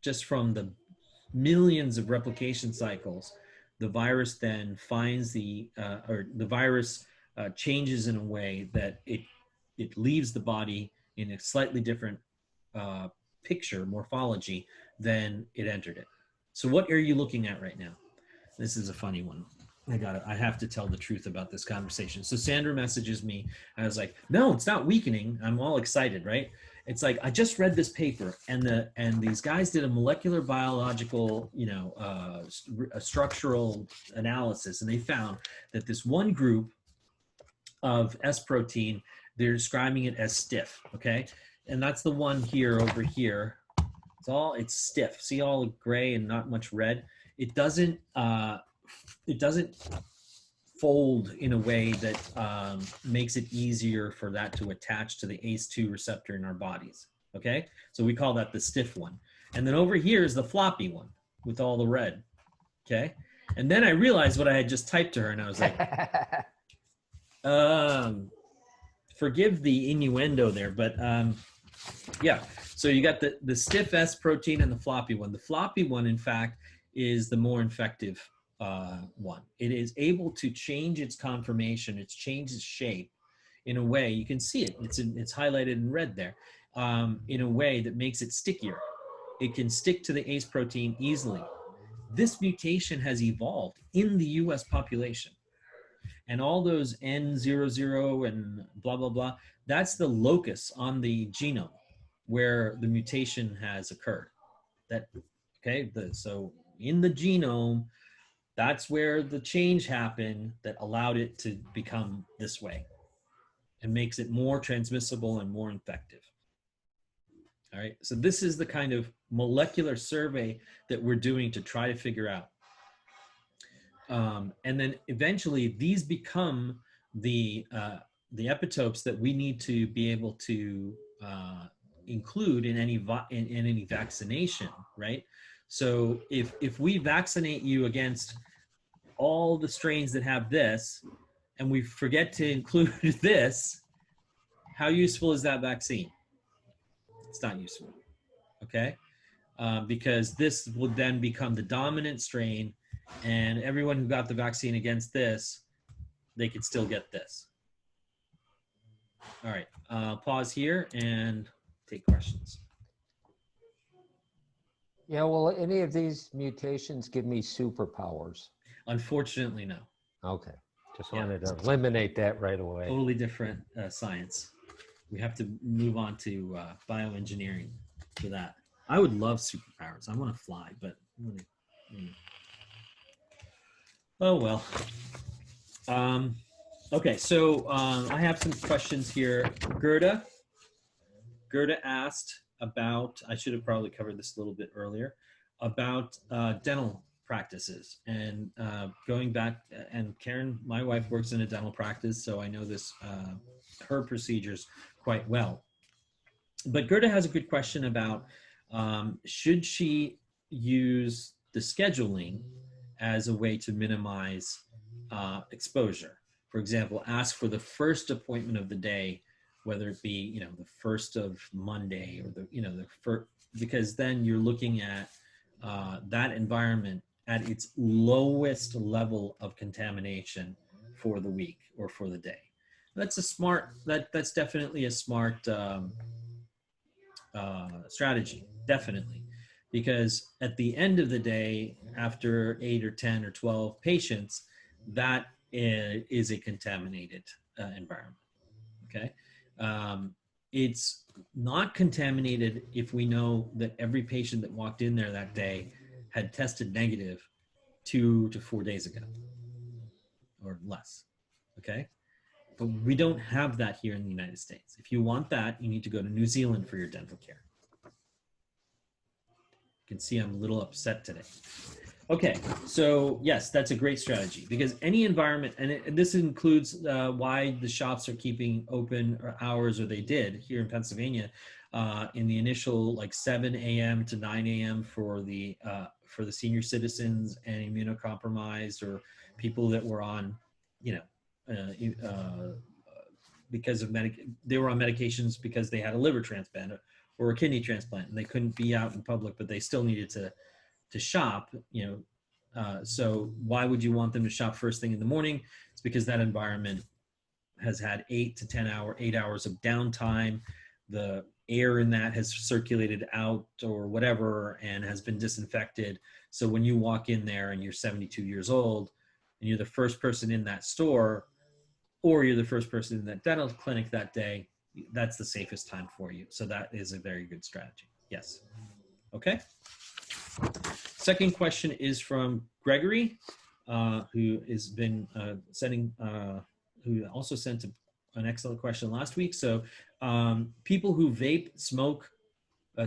Just from the millions of replication cycles, the virus then finds the virus changes in a way that it leaves the body in a slightly different picture, morphology, than it entered it. So what are you looking at right now? This is a funny one. I have to tell the truth about this conversation. So Sandra messages me. I was like, no, it's not weakening. I'm all excited, right? It's like, I just read this paper, and these guys did a molecular biological, a structural analysis, and they found that this one group of S protein, they're describing it as stiff, okay? And that's the one here over here. It's stiff. See, all gray and not much red. It doesn't fold in a way that makes it easier for that to attach to the ACE2 receptor in our bodies. Okay, so we call that the stiff one. And then over here is the floppy one with all the red. Okay, and then I realized what I had just typed to her, and I was like, forgive the innuendo there, but yeah. So you got the stiff S protein and the floppy one. The floppy one, in fact, is the more infective one. It is able to change its conformation, its shape in a way, you can see it, it's highlighted in red there, in a way that makes it stickier. It can stick to the ACE protein easily. This mutation has evolved in the US population. And all those N00 and blah, blah, blah, that's the locus on the genome where the mutation has occurred. So in the genome, that's where the change happened that allowed it to become this way and makes it more transmissible and more infective. All right, so this is the kind of molecular survey that we're doing to try to figure out. And then eventually these become the epitopes that we need to be able to include in any vaccination, right? So if we vaccinate you against all the strains that have this, and we forget to include this, how useful is that vaccine? It's not useful, okay? Because this would then become the dominant strain, and everyone who got the vaccine against this, they could still get this. All right, pause here and take questions. Yeah, will any of these mutations give me superpowers? Unfortunately, no. Okay, just wanted to eliminate that right away. Totally different science. We have to move on to bioengineering for that. I would love superpowers. I want to fly, but Oh, well. Okay, so I have some questions here. Gerda asked about, I should have probably covered this a little bit earlier, about dental practices. And going back, and Karen, my wife, works in a dental practice, so I know this, her procedures quite well. But Gerda has a good question about should she use the scheduling as a way to minimize exposure? For example, ask for the first appointment of the day, whether it be, the first of Monday or the first, because then you're looking at that environment at its lowest level of contamination for the week or for the day. That's a smart, that's definitely a smart strategy, definitely. Because at the end of the day, after 8 or 10 or 12 patients, that is a contaminated environment, okay? It's not contaminated if we know that every patient that walked in there that day had tested negative 2 to 4 days ago or less, okay? But we don't have that here in the United States. If you want that, you need to go to New Zealand for your dental care. You can see I'm a little upset today. Okay, so yes, that's a great strategy, because any environment, and this includes why the shops are keeping open hours, or they did here in Pennsylvania, in the initial like 7 a.m. to 9 a.m. for the senior citizens and immunocompromised, or people that were on, because of they were on medications because they had a liver transplant or a kidney transplant, and they couldn't be out in public, but they still needed to shop, so why would you want them to shop first thing in the morning? It's because that environment has had 8 hours of downtime. The air in that has circulated out or whatever and has been disinfected. So when you walk in there and you're 72 years old and you're the first person in that store, or you're the first person in that dental clinic that day, that's the safest time for you. So that is a very good strategy. Yes. Okay. Second question is from Gregory, who has been who also sent an excellent question last week. So people who vape, smoke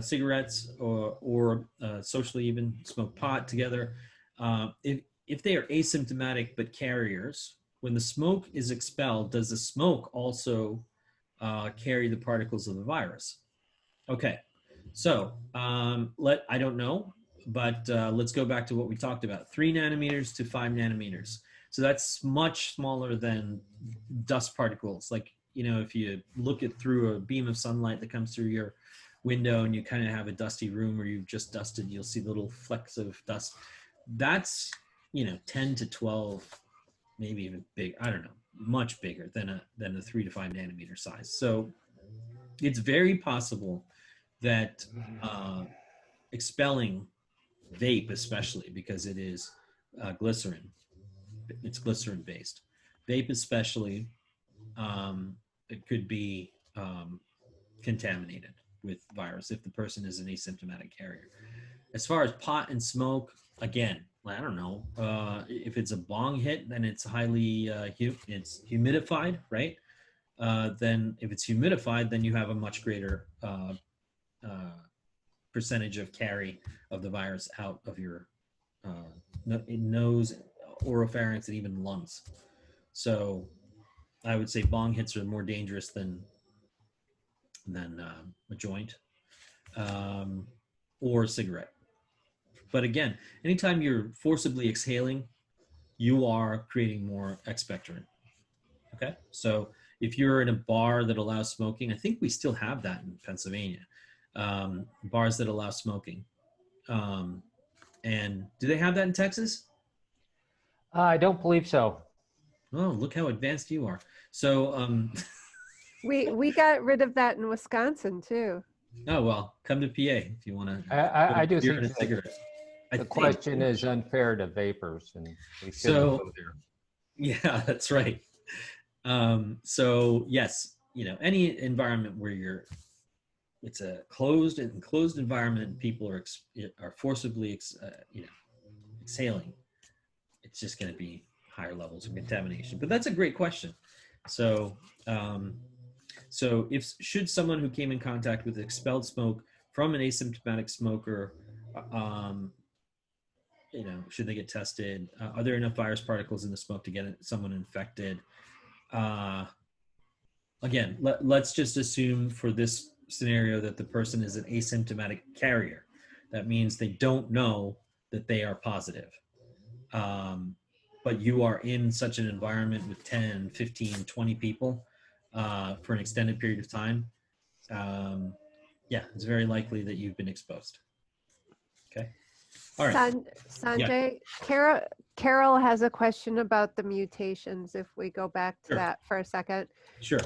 cigarettes, or socially even smoke pot together, if they are asymptomatic but carriers, when the smoke is expelled, does the smoke also carry the particles of the virus? Okay, so I don't know, but let's go back to what we talked about, 3 nanometers to 5 nanometers. So that's much smaller than dust particles. Like, if you look at through a beam of sunlight that comes through your window and you kind of have a dusty room or you've just dusted, you'll see little flecks of dust. That's, 10 to 12, maybe even big, I don't know, much bigger than a 3 to 5 nanometer size. So it's very possible that expelling vape, especially because it is glycerin, it's glycerin based. Vape especially, it could be contaminated with virus if the person is an asymptomatic carrier. As far as pot and smoke, again, I don't know. If it's a bong hit, then it's highly it's humidified, right? Then if it's humidified, then you have a much greater percentage of carry of the virus out of your nose, oropharynx, and even lungs. So I would say bong hits are more dangerous than a joint or a cigarette. But again, anytime you're forcibly exhaling, you are creating more expectorant. Okay, so if you're in a bar that allows smoking, I think we still have that in Pennsylvania, bars that allow smoking. And do they have that in Texas? I don't believe so. Oh, look how advanced you are. So We got rid of that in Wisconsin too. oh, well, come to PA if you want to. I do think a cigarette. the question is unfair to vapors, and we shouldn't go there. Yeah, that's right. So yes, any environment where it's a enclosed environment and people are forcibly exhaling, it's just going to be higher levels of contamination. But that's a great question. So, so should someone who came in contact with expelled smoke from an asymptomatic smoker, should they get tested? Are there enough virus particles in the smoke to get someone infected? Again, let's just assume for this scenario that the person is an asymptomatic carrier. That means they don't know that they are positive. But you are in such an environment with 10, 15, 20 people for an extended period of time. Yeah, it's very likely that you've been exposed. Okay. All right. Sanjay, yeah. Carol has a question about the mutations, if we go back to that for a second. Sure.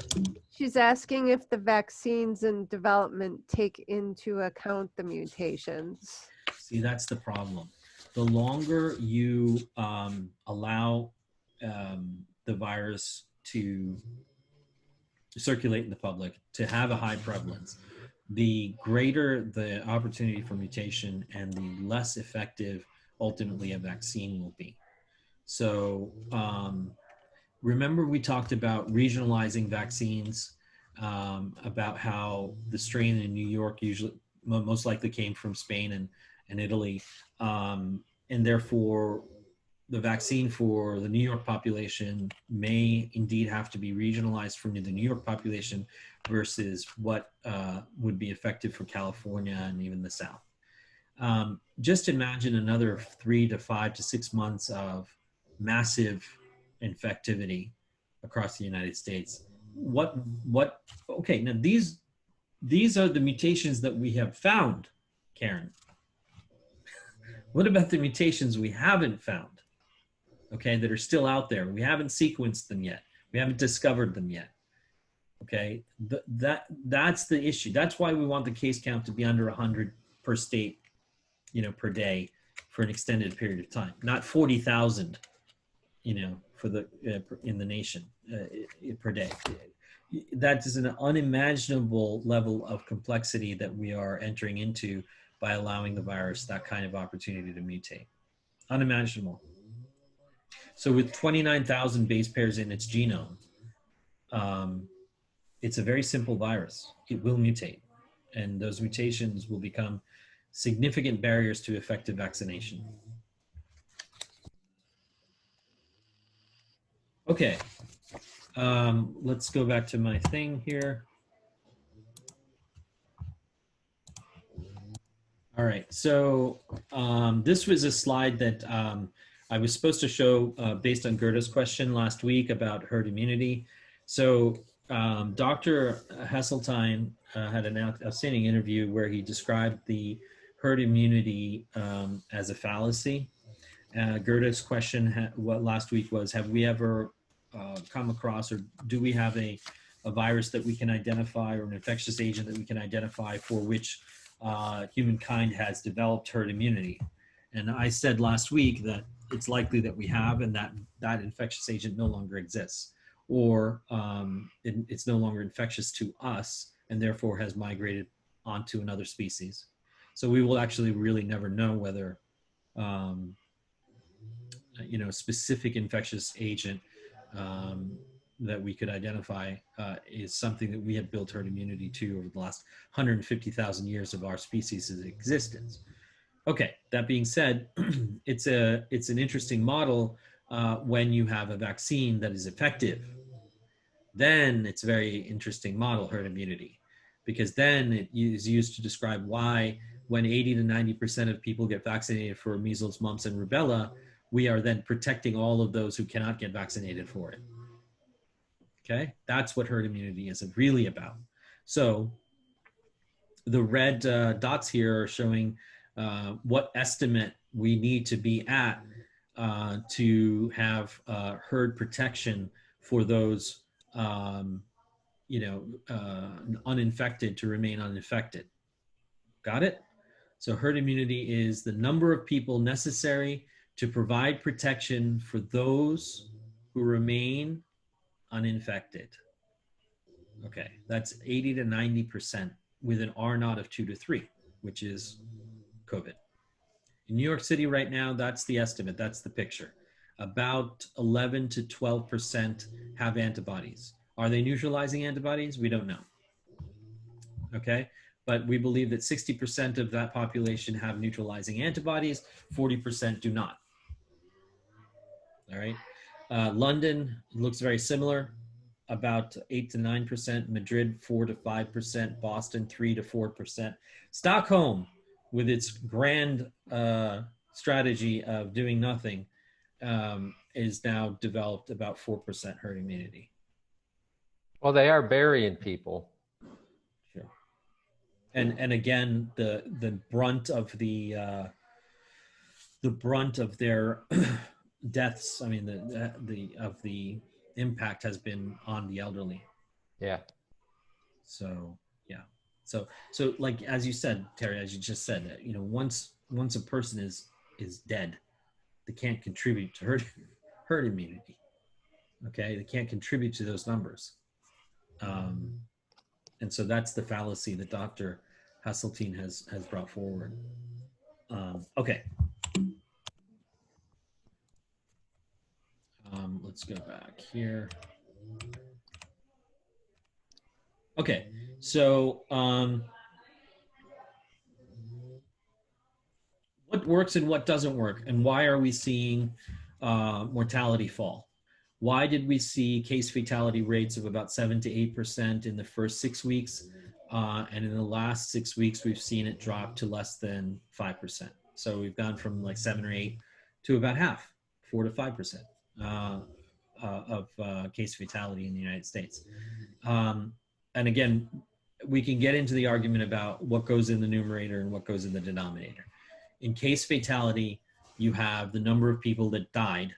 She's asking if the vaccines in development take into account the mutations. See, that's the problem. The longer you allow the virus to circulate in the public, to have a high prevalence, the greater the opportunity for mutation and the less effective ultimately a vaccine will be. So remember we talked about regionalizing vaccines, about how the strain in New York usually most likely came from Spain and Italy, and therefore the vaccine for the New York population may indeed have to be regionalized from the New York population versus what would be effective for California and even the South. Just imagine another 3 to 5 to 6 months of massive infectivity across the United States. Okay, now these are the mutations that we have found, Karen. What about the mutations we haven't found? Okay, that are still out there. We haven't sequenced them yet. We haven't discovered them yet. Okay, that's the issue. That's why we want the case count to be under 100 per state, per day for an extended period of time, not 40,000, for the in the nation per day. That is an unimaginable level of complexity that we are entering into by allowing the virus that kind of opportunity to mutate. Unimaginable. So with 29,000 base pairs in its genome, it's a very simple virus. It will mutate, and those mutations will become significant barriers to effective vaccination. Okay, let's go back to my thing here. All right, so this was a slide that I was supposed to show based on Gerda's question last week about herd immunity. So Dr. Hesseltine had an outstanding interview where he described the herd immunity as a fallacy. Gerda's question last week was, have we ever come across, or do we have a virus that we can identify, or an infectious agent that we can identify for which humankind has developed herd immunity? And I said last week that it's likely that we have, and that infectious agent no longer exists, or it's no longer infectious to us and therefore has migrated onto another species. So we will actually really never know whether a specific infectious agent that we could identify is something that we have built herd immunity to over the last 150,000 years of our species' existence. Okay, that being said, it's an interesting model when you have a vaccine that is effective. Then it's a very interesting model, herd immunity, because then it is used to describe why when 80 to 90% of people get vaccinated for measles, mumps, and rubella, we are then protecting all of those who cannot get vaccinated for it. Okay, that's what herd immunity is really about. So the red dots here are showing what estimate we need to be at to have herd protection for those uninfected to remain uninfected. Got it? So herd immunity is the number of people necessary to provide protection for those who remain uninfected. Okay, that's 80 to 90% with an R naught of 2 to 3, which is COVID. In New York City right now, that's the estimate, that's the picture. about 11 to 12% have antibodies. Are they neutralizing antibodies? We don't know. Okay, but we believe that 60% of that population have neutralizing antibodies, 40% do not. All right. London looks very similar, about 8 to 9%. Madrid, 4 to 5%. Boston, 3 to 4%. Stockholm, with its grand strategy of doing nothing, is now developed about 4% herd immunity. Well, they are burying people. Sure. And again, the brunt of their deaths, I mean, the impact has been on the elderly. Yeah. So yeah. So like as you said, Terry, as you just said, you know, once a person is dead, they can't contribute to herd immunity. Okay, they can't contribute to those numbers. And so that's the fallacy that Dr. Hasseltine has brought forward. Okay. Let's go back here. Okay, so what works and what doesn't work, and why are we seeing mortality fall? Why did we see case fatality rates of about 7 to 8% in the first 6 weeks? And in the last 6 weeks, we've seen it drop to less than 5%. So we've gone from like 7 or 8 to about half, 4 to 5% of case fatality in the United States. And again, we can get into the argument about what goes in the numerator and what goes in the denominator. In case fatality, you have the number of people that died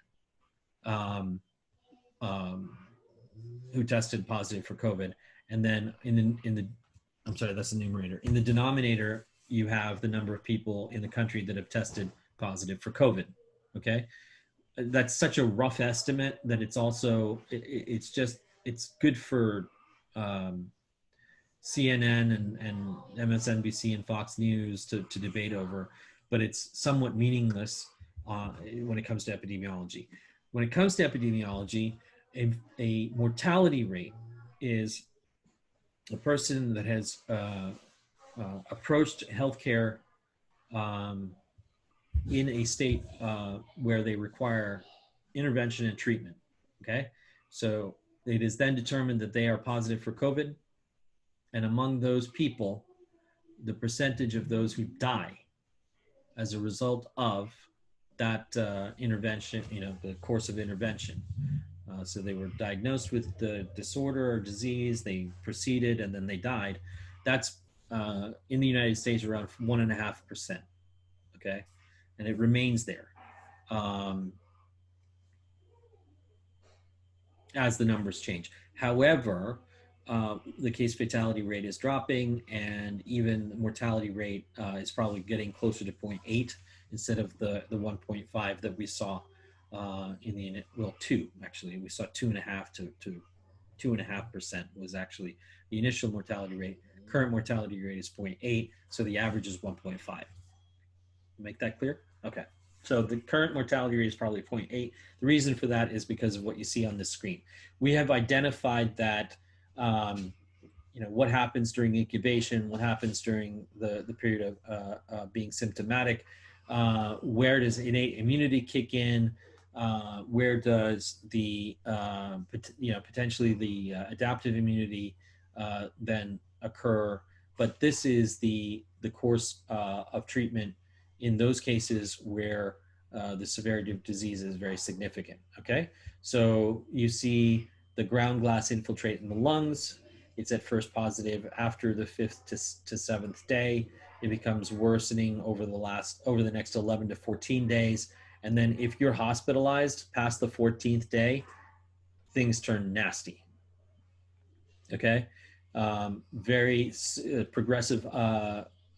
who tested positive for COVID. And then I'm sorry, that's the numerator. In the denominator, you have the number of people in the country that have tested positive for COVID, okay? That's such a rough estimate that it's also, it's good for CNN and MSNBC and Fox News to debate over, but it's somewhat meaningless when it comes to epidemiology. When it comes to epidemiology, a mortality rate is a person that has approached healthcare in a state where they require intervention and treatment, okay? So it is then determined that they are positive for COVID, and among those people, the percentage of those who die as a result of that intervention, you know, the course of intervention. So they were diagnosed with the disorder or disease, they proceeded, and then they died. That's in the United States around 1.5%, okay? And it remains there as the numbers change. However, the case fatality rate is dropping, and even the mortality rate is probably getting closer to 0.8 instead of the 1.5 that we saw in the, well, 2 actually. We saw 2.5 to 2.5% was actually the initial mortality rate. Current mortality rate is 0.8, so the average is 1.5. Make that clear? Okay. So the current mortality rate is probably 0.8. The reason for that is because of what you see on the screen. We have identified that, you know, what happens during incubation, what happens during the period of being symptomatic, where does innate immunity kick in, where does the, you know, potentially the adaptive immunity then occur. But this is the course of treatment in those cases where the severity of disease is very significant, okay? So you see the ground glass infiltrate in the lungs. It's at first positive. After the 5th to 7th day, it becomes worsening over the next 11 to 14 days. And then if you're hospitalized past the 14th day, things turn nasty, okay? Very progressive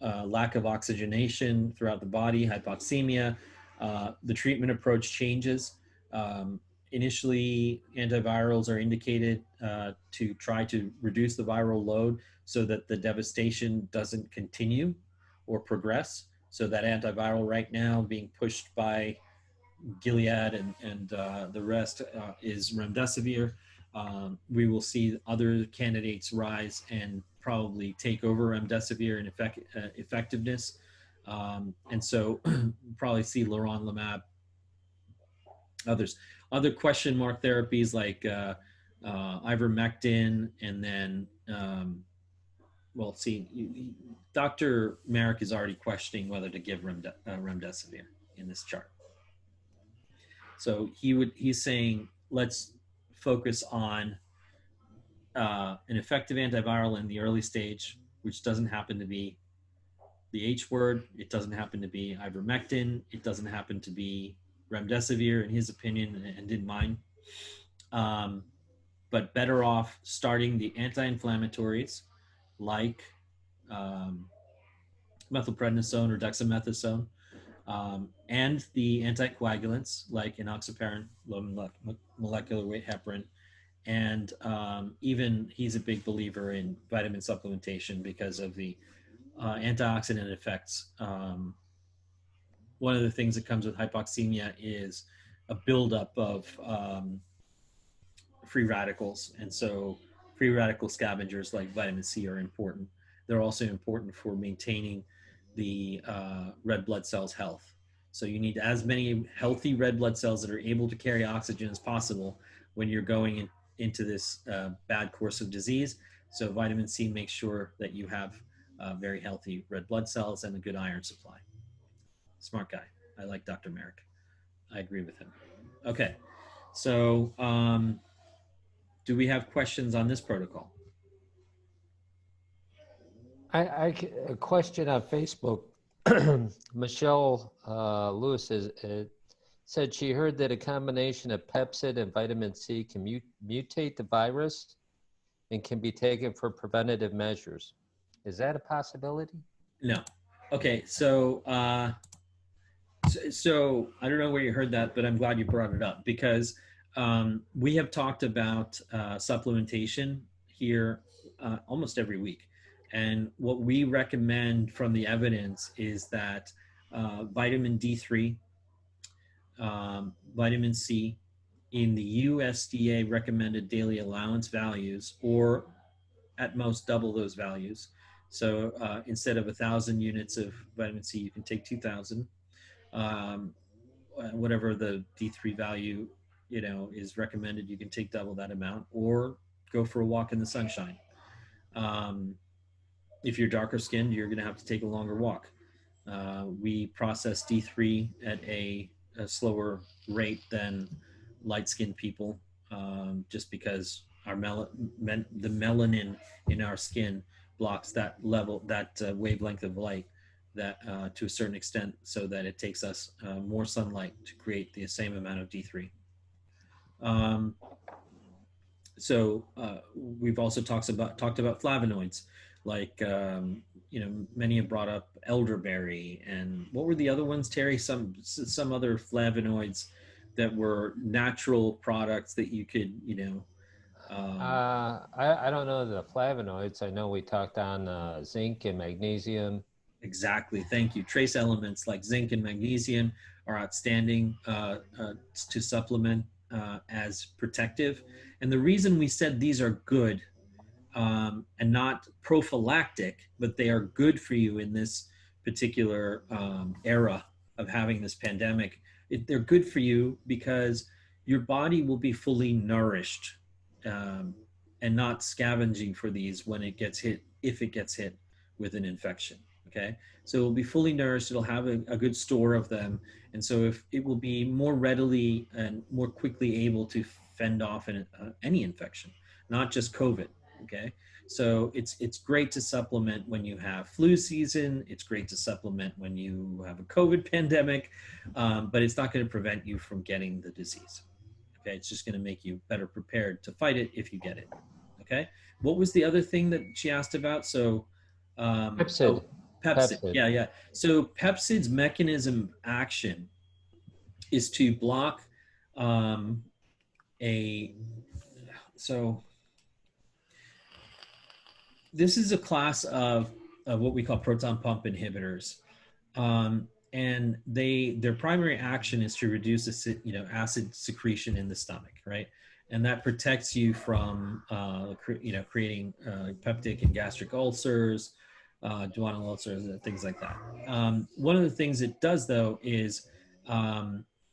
lack of oxygenation throughout the body, hypoxemia. The treatment approach changes. Initially, antivirals are indicated to try to reduce the viral load so that the devastation doesn't continue or progress. So that antiviral right now being pushed by Gilead and the rest is Remdesivir. We will see other candidates rise and probably take over Remdesivir in effectiveness. And so probably see leronlimab, others. Other question mark therapies like ivermectin, and then, well, see, Dr. Merrick is already questioning whether to give Remdesivir in this chart. So he's saying, let's focus on an effective antiviral in the early stage, which doesn't happen to be the H word. It doesn't happen to be ivermectin. It doesn't happen to be Remdesivir, in his opinion, and in mine. But better off starting the anti-inflammatories like methylprednisone or dexamethasone, and the anticoagulants like enoxaparin, low molecular weight heparin, and even he's a big believer in vitamin supplementation because of the antioxidant effects. One of the things that comes with hypoxemia is a buildup of free radicals, and so free radical scavengers like vitamin C are important. They're also important for maintaining the red blood cells health. So you need as many healthy red blood cells that are able to carry oxygen as possible when you're going into this bad course of disease. So vitamin C makes sure that you have very healthy red blood cells and a good iron supply. Smart guy. I like Dr. Merrick. I agree with him. Okay, so do we have questions on this protocol? A question on Facebook. Michelle Lewis said she heard that a combination of Pepsid and vitamin C can mutate the virus and can be taken for preventative measures. Is that a possibility? No. Okay, so so I don't know where you heard that, but I'm glad you brought it up because we have talked about supplementation here almost every week. And what we recommend from the evidence is that vitamin D3, vitamin C in the USDA recommended daily allowance values, or at most double those values. So instead of 1,000 units of vitamin C, you can take 2,000. Whatever the D3 value, is recommended, you can take double that amount or go for a walk in the sunshine. If you're darker skinned, you're going to have to take a longer walk. We process D3 at a slower rate than light skinned people, just because our the melanin in our skin blocks that wavelength of light that to a certain extent, so that it takes us more sunlight to create the same amount of D3. So we've also talked about flavonoids, like many have brought up elderberry, and what were the other ones, Terry? Some other flavonoids that were natural products that you could I don't know the flavonoids. I know we talked on zinc and magnesium. Exactly. Thank you. Trace elements like zinc and magnesium are outstanding to supplement as protective. And the reason we said these are good and not prophylactic, but they are good for you in this particular era of having this pandemic, they're good for you because your body will be fully nourished and not scavenging for these when it gets hit, if it gets hit with an infection. Okay, so it will be fully nourished. It'll have a good store of them, and so if it will be more readily and more quickly able to fend off any infection, not just COVID. Okay, so it's great to supplement when you have flu season. It's great to supplement when you have a COVID pandemic, but it's not going to prevent you from getting the disease. Okay, it's just going to make you better prepared to fight it if you get it. Okay, what was the other thing that she asked about? So Pepsid. Pepsid. Yeah. So Pepsid's mechanism of action is to block this is a class of what we call proton pump inhibitors. and their primary action is to reduce acid secretion in the stomach, right? And that protects you from creating peptic and gastric ulcers, duodenal ulcers, and things like that. One of the things it does, though, is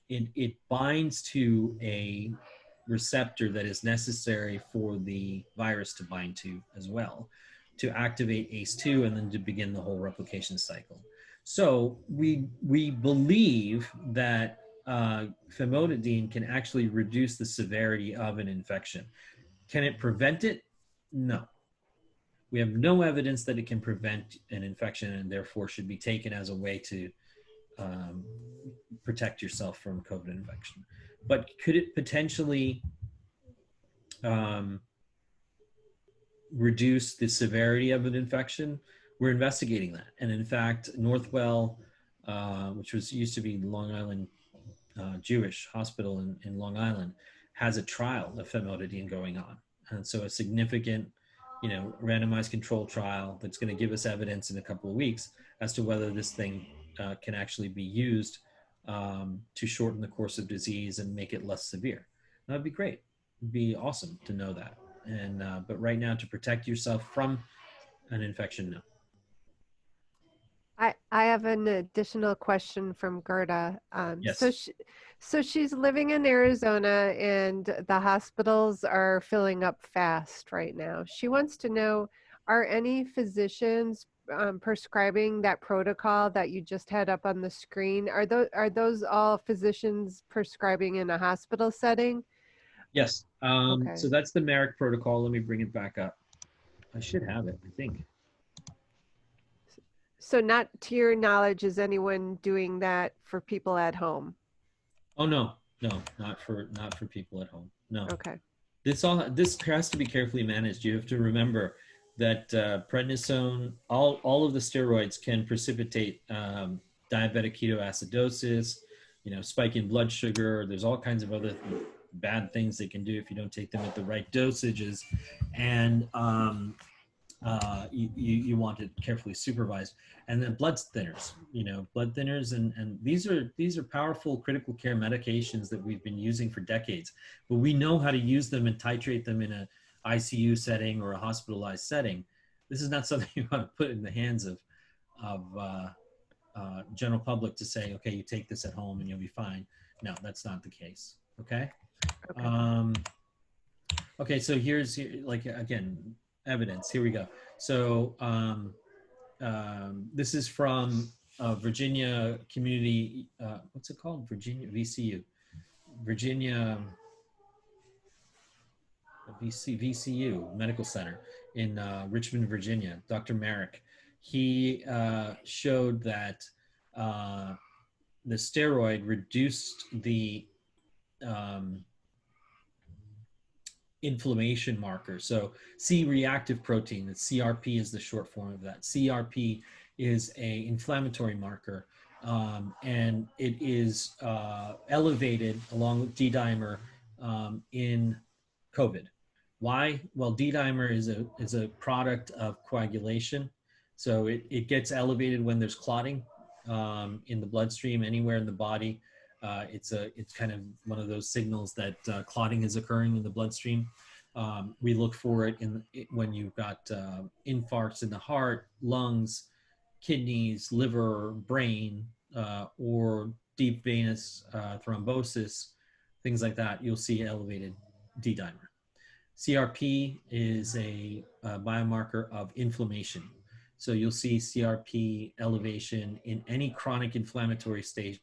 it binds to a receptor that is necessary for the virus to bind to as well, to activate ACE2 and then to begin the whole replication cycle. So we believe that famotidine can actually reduce the severity of an infection. Can it prevent it? No. We have no evidence that it can prevent an infection, and therefore should be taken as a way to protect yourself from COVID infection. But could it potentially reduce the severity of an infection? We're investigating that. And in fact, Northwell, which used to be Long Island Jewish Hospital in Long Island, has a trial of famotidine going on. And so a significant, randomized control trial that's going to give us evidence in a couple of weeks as to whether this thing can actually be used to shorten the course of disease and make it less severe. That'd be great. It'd be awesome to know that. And but right now, to protect yourself from an infection, no. I have an additional question from Gerda. Yes. So she's living in Arizona, and the hospitals are filling up fast right now. She wants to know, are any physicians prescribing that protocol that you just had up on the screen? Are those all physicians prescribing in a hospital setting? Yes. Okay. So that's the Merrick protocol. Let me bring it back up. I should have it, I think. So not to your knowledge, is anyone doing that for people at home? Oh no, not for people at home. No. Okay. This has to be carefully managed. You have to remember that prednisone, all of the steroids can precipitate diabetic ketoacidosis, spike in blood sugar. There's all kinds of other bad things they can do if you don't take them at the right dosages, and you want it carefully supervised. And then blood thinners, and these are powerful critical care medications that we've been using for decades, but we know how to use them and titrate them in a ICU setting or a hospitalized setting. This is not something you want to put in the hands of general public to say, okay, you take this at home and you'll be fine. No, that's not the case. Okay. Okay. So here's again, evidence. Here we go. So this is from Virginia Community, what's it called? Virginia VCU. Virginia VCU Medical Center in Richmond, Virginia. Dr. Merrick. He showed that the steroid reduced the inflammation marker. So C-reactive protein, the CRP is the short form of that. CRP is a inflammatory marker, and it is elevated along with D-dimer in COVID. Why? Well, D-dimer is a product of coagulation. So it gets elevated when there's clotting in the bloodstream anywhere in the body. It's kind of one of those signals that clotting is occurring in the bloodstream. We look for it when you've got infarcts in the heart, lungs, kidneys, liver, brain, or deep venous thrombosis, things like that. You'll see elevated D-dimer. CRP is a biomarker of inflammation. So you'll see CRP elevation in any chronic inflammatory state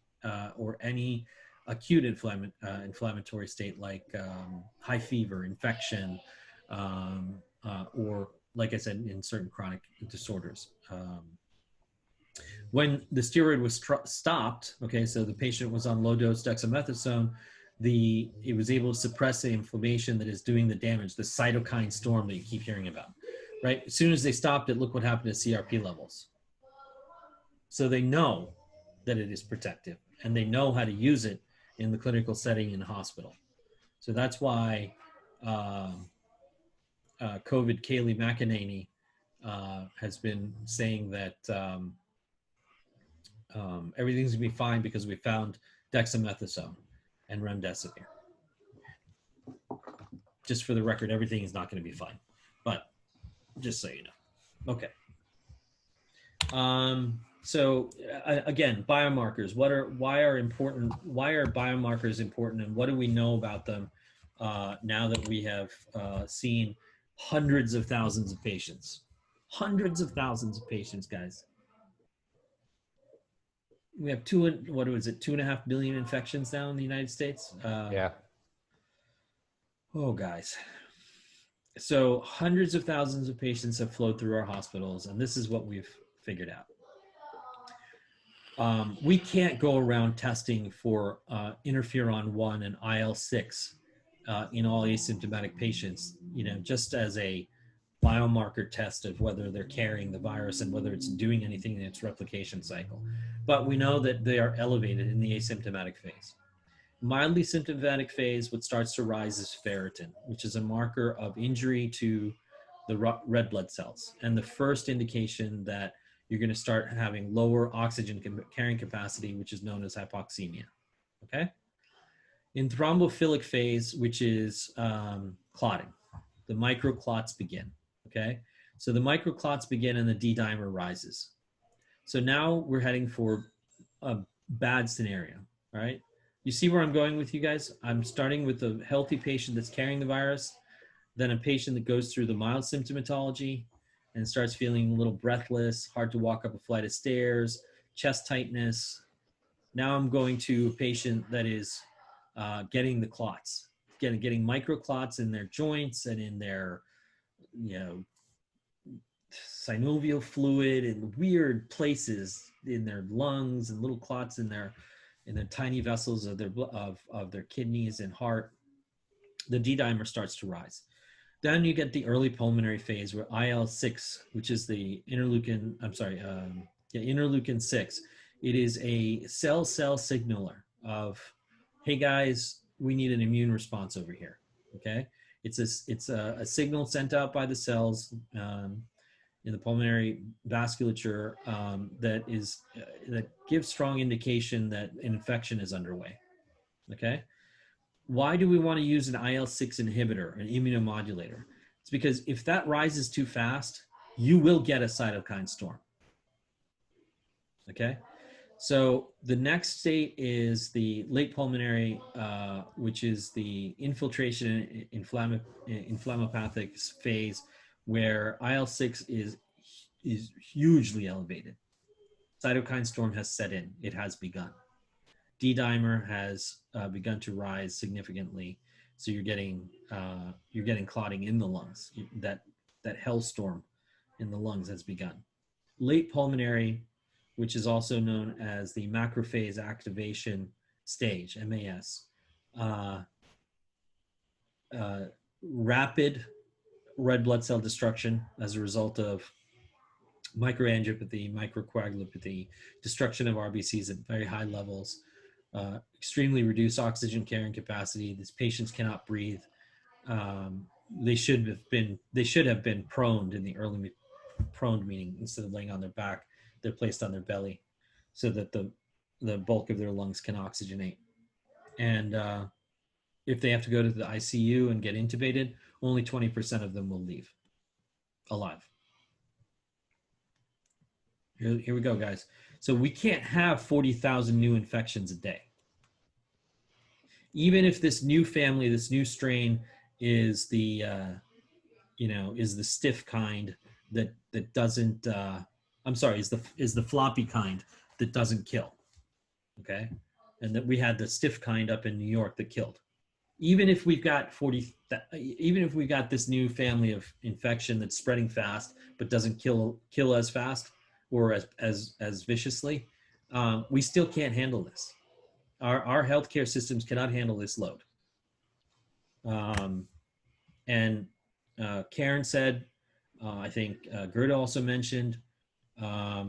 or any acute inflammatory state like high fever, infection, or like I said, in certain chronic disorders. When the steroid was stopped, okay, so the patient was on low-dose dexamethasone, it was able to suppress the inflammation that is doing the damage, the cytokine storm that you keep hearing about, right? As soon as they stopped it, look what happened to CRP levels. So they know that it is protective, and they know how to use it in the clinical setting in the hospital. So that's why COVID Kayleigh McEnany has been saying that Everything's gonna be fine because we found dexamethasone and remdesivir. Just for the record, everything is not going to be fine, but just so you know. Okay. So again, biomarkers. Why are biomarkers important, and what do we know about them now that we have seen hundreds of thousands of patients? Hundreds of thousands of patients, guys. We have 2.5 billion infections now in the United States. Yeah. Oh, guys. So hundreds of thousands of patients have flowed through our hospitals, and this is what we've figured out. We can't go around testing for interferon 1 and IL-6 in all asymptomatic patients, just as a biomarker test of whether they're carrying the virus and whether it's doing anything in its replication cycle. But we know that they are elevated in the asymptomatic phase. Mildly symptomatic phase, what starts to rise is ferritin, which is a marker of injury to the red blood cells. And the first indication that you're going to start having lower oxygen carrying capacity, which is known as hypoxemia. Okay. In thrombophilic phase, which is clotting, the microclots begin. Okay. So the microclots begin and the D dimer rises. So now we're heading for a bad scenario. All right. You see where I'm going with you guys? I'm starting with a healthy patient that's carrying the virus, then a patient that goes through the mild symptomatology and starts feeling a little breathless, hard to walk up a flight of stairs, chest tightness. Now I'm going to a patient that is getting the clots, getting microclots in their joints and in their, synovial fluid and weird places in their lungs and little clots in their tiny vessels of their kidneys and heart. The D dimer starts to rise. Then you get the early pulmonary phase where IL-6, which is the interleukin 6. It is a cell signaler of, hey guys, we need an immune response over here. Okay, it's a signal sent out by the cells in the pulmonary vasculature that gives strong indication that an infection is underway. Okay. Why do we want to use an IL-6 inhibitor, an immunomodulator? It's because if that rises too fast, you will get a cytokine storm. Okay. So the next state is the late pulmonary, which is the infiltration inflammopathic phase, where IL-6 is hugely elevated. Cytokine storm has set in. It has begun. D dimer has begun to rise significantly, so you're getting clotting in the lungs. That hellstorm in the lungs has begun. Late pulmonary, which is also known as the macrophage activation stage, MAS, rapid red blood cell destruction as a result of microangiopathy, microcoagulopathy, destruction of RBCs at very high levels, extremely reduced oxygen carrying capacity. These patients cannot breathe. They should have been proned in the early proned, meaning instead of laying on their back, they're placed on their belly so that the bulk of their lungs can oxygenate. And if they have to go to the ICU and get intubated, only 20% of them will leave alive. Here we go, guys. So we can't have 40,000 new infections a day. Even if this new family, this new strain is the, is the stiff kind that doesn't, is the floppy kind that doesn't kill. Okay. And that we had the stiff kind up in New York that killed. Even if we've got this new family of infection that's spreading fast, but doesn't kill as fast or as viciously, we still can't handle this. Our healthcare systems cannot handle this load. And Karen said, I think Gerda also mentioned, how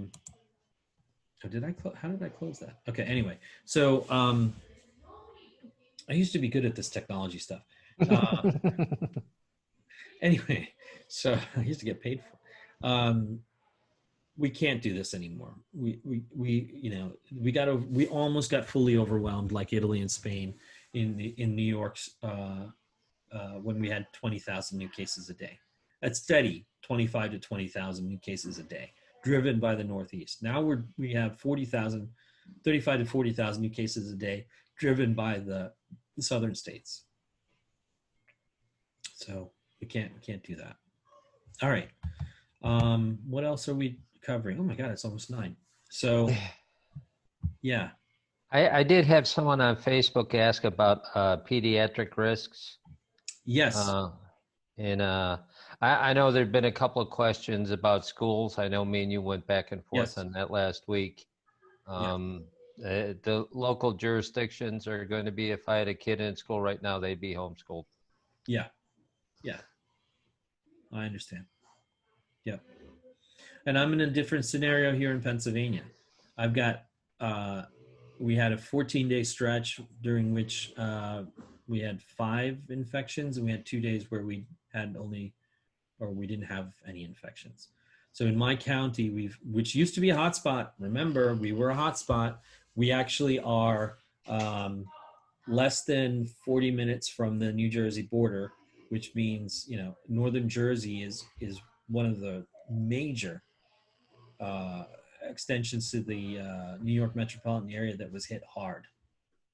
did I close that? Okay, anyway, so I used to be good at this technology stuff. Anyway, so I used to get paid for. we can't do this anymore. We almost got fully overwhelmed like Italy and Spain in New York's when we had 20,000 new cases a day. That's steady, 25 to 20,000 new cases a day, driven by the Northeast. Now we have 35 to 40,000 new cases a day, driven by the southern states. So we can't do that. All right. What else are we covering? Oh my God, it's almost 9. So yeah. I did have someone on Facebook ask about pediatric risks. Yes. I know there've been a couple of questions about schools. I know me and you went back and forth Yes. on that last week. The local jurisdictions are going to be, if I had a kid in school right now, they'd be homeschooled. Yeah. I understand. Yep. And I'm in a different scenario here in Pennsylvania. I've got, we had a 14-day stretch during which we had 5 infections, and we had 2 days where we didn't have any infections. So in my county, which used to be a hotspot, remember, we were a hotspot. We actually are less than 40 minutes from the New Jersey border, which means, northern Jersey is one of the major extensions to the New York metropolitan area that was hit hard.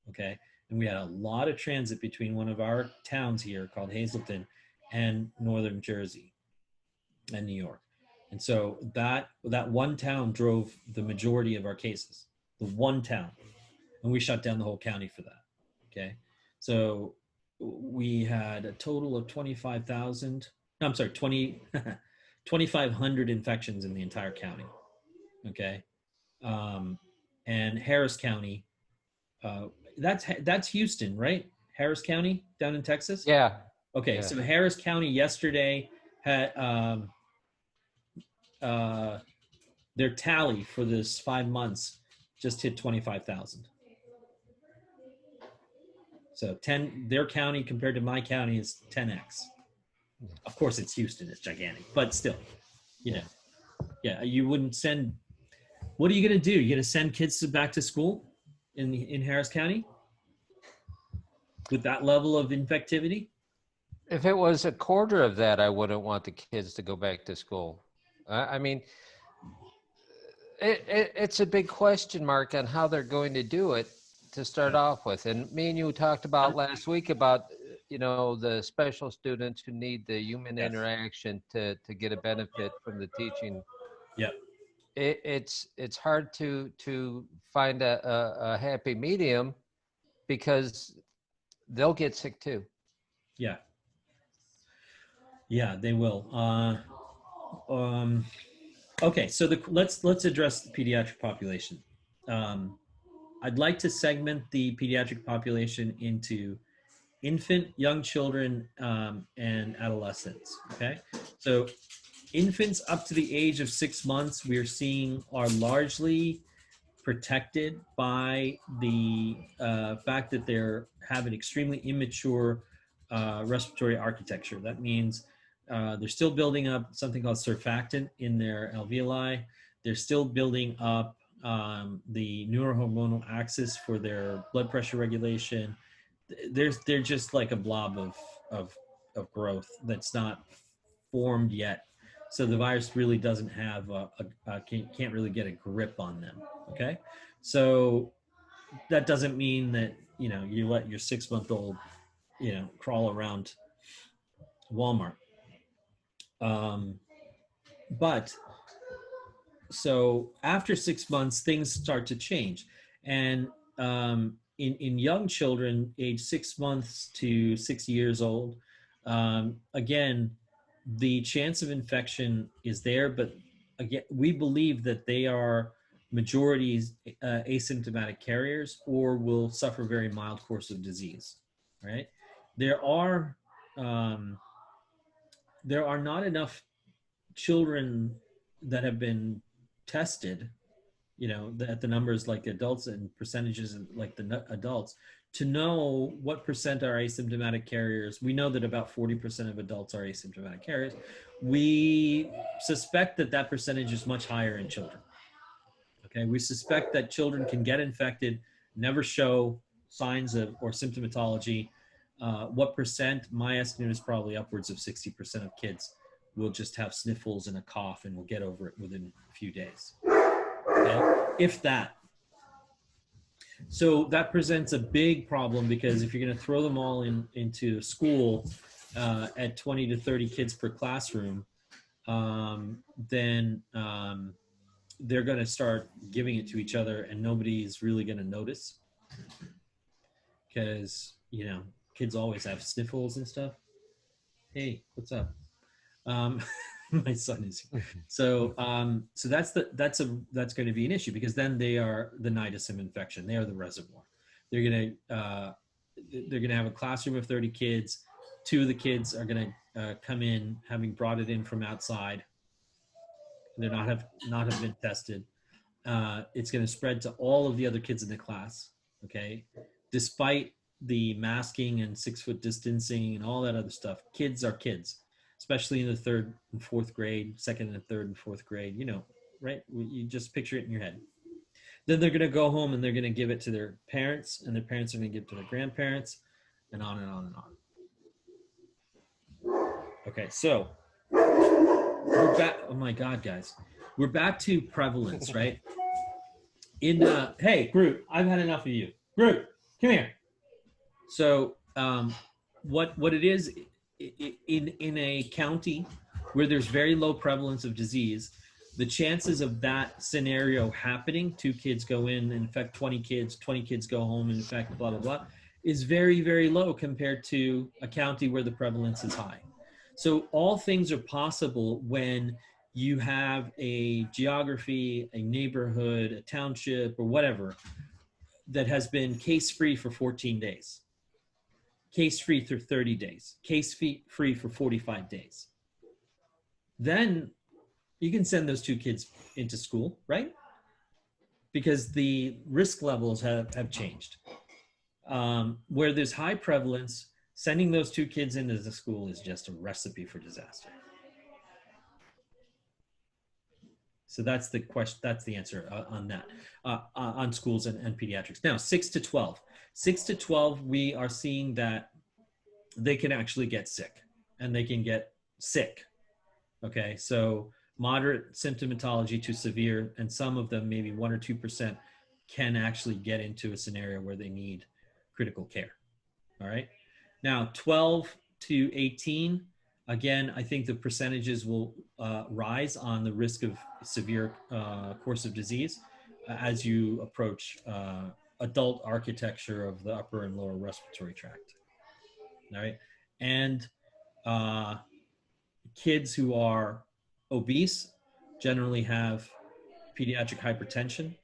Okay. And we had a lot of transit between one of our towns here called Hazleton and northern Jersey and New York. And so that one town drove the majority of our cases, the one town, and we shut down the whole county for that. Okay. So we had a total of 2,500 infections in the entire county. Okay. And Harris County, that's Houston, right? Harris County down in Texas? Yeah. Okay. Yeah. So Harris County yesterday had their tally for this 5 months just hit 25,000. So their county compared to my county is 10x. Of course, it's Houston; it's gigantic, but still, yeah. You wouldn't send. What are you going to do? You going to send kids back to school in Harris County with that level of infectivity? If it was a quarter of that, I wouldn't want the kids to go back to school. I mean, it's a big question mark on how they're going to do it to start off with. And me and you talked about last week about, the special students who need the human interaction to get a benefit from the teaching. Yeah. It's hard to find a happy medium because they'll get sick too. Yeah, they will. Okay, so let's address the pediatric population. I'd like to segment the pediatric population into infant, young children, and adolescents. Okay, so infants up to the age of 6 months, we are seeing are largely protected by the fact that they have an extremely immature respiratory architecture. That means they're still building up something called surfactant in their alveoli. They're still building up the neurohormonal axis for their blood pressure regulation. They're just like a blob of growth that's not formed yet. So the virus really doesn't have can't really get a grip on them. Okay, so that doesn't mean that you let your 6-month-old crawl around Walmart. But so after 6 months, things start to change, and in young children, age 6 months to 6 years old, again, the chance of infection is there, but again, we believe that they are majorities asymptomatic carriers or will suffer very mild course of disease. Right? There are not enough children that have been tested you know, at the numbers like adults and percentages like the adults, to know what percent are asymptomatic carriers. We know that about 40% of adults are asymptomatic carriers. We suspect that that percentage is much higher in children. Okay, we suspect that children can get infected, never show signs of or symptomatology. What percent? My estimate is probably upwards of 60% of kids will just have sniffles and a cough and will get over it within a few days. Okay? If that. So that presents a big problem, because if you're going to throw them all into school at 20 to 30 kids per classroom, then they're going to start giving it to each other, and nobody's really going to notice, because, you know, kids always have sniffles and stuff. Hey, what's up? My son is here. So so that's going to be an issue, because then they are the nidus infection. They are the reservoir. They're going to have a classroom of 30 kids. 2 of the kids are going to come in having brought it in from outside. They're not have been tested. It's going to spread to all of the other kids in the class. Okay, despite the masking and 6-foot distancing and all that other stuff, kids are kids, especially in the 3rd and 4th grade, 2nd and 3rd and 4th grade. You know, right? You just picture it in your head. Then they're going to go home and they're going to give it to their parents, and their parents are going to give it to their grandparents, and on and on and on. Okay, so we're back. Oh my God, guys, we're back to prevalence, right? Hey, Groot, I've had enough of you. Groot, come here. So what it is, in a county where there's very low prevalence of disease, the chances of that scenario happening, 2 kids go in and infect 20 kids, 20 kids go home and infect blah, blah, blah, is very, very low compared to a county where the prevalence is high. So all things are possible when you have a geography, a neighborhood, a township, or whatever, that has been case-free for 14 days, case-free for 30 days, case-free for 45 days. Then you can send those 2 kids into school, right? Because the risk levels have changed. Where there's high prevalence, sending those 2 kids into the school is just a recipe for disaster. So that's the question. That's the answer on that, on schools and pediatrics. Now, 6 to 12. 6 to 12, we are seeing that they can actually get sick, and they can get sick. Okay, so moderate symptomatology to severe, and some of them, maybe 1 or 2%, can actually get into a scenario where they need critical care. All right. Now, 12 to 18, again, I think the percentages will rise on the risk of severe course of disease as you approach adult architecture of the upper and lower respiratory tract. All right. And kids who are obese generally have pediatric hypertension.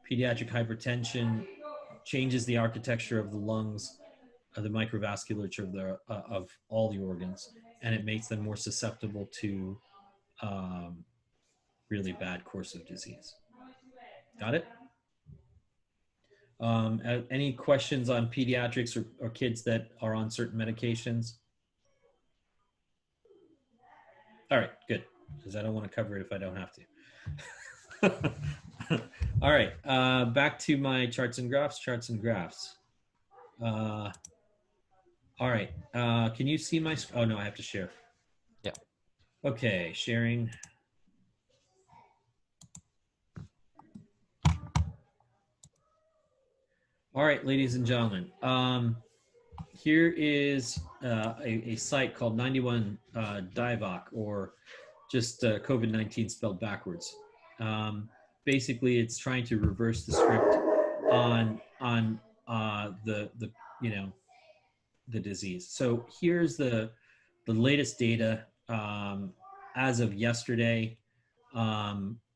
Pediatric hypertension changes the architecture of the lungs, of the microvasculature of all the organs, and it makes them more susceptible to really bad course of disease. Got it? Any questions on pediatrics or kids that are on certain medications? All right, good, because I don't want to cover it if I don't have to. All right, back to my charts and graphs. All right, can you see my, oh no, I have to share. Yeah. Okay, sharing. All right, ladies and gentlemen, here is a site called 91 Divock, or just COVID-19 spelled backwards. Basically, it's trying to reverse the script on the you know, the disease. So here's the latest data as of yesterday.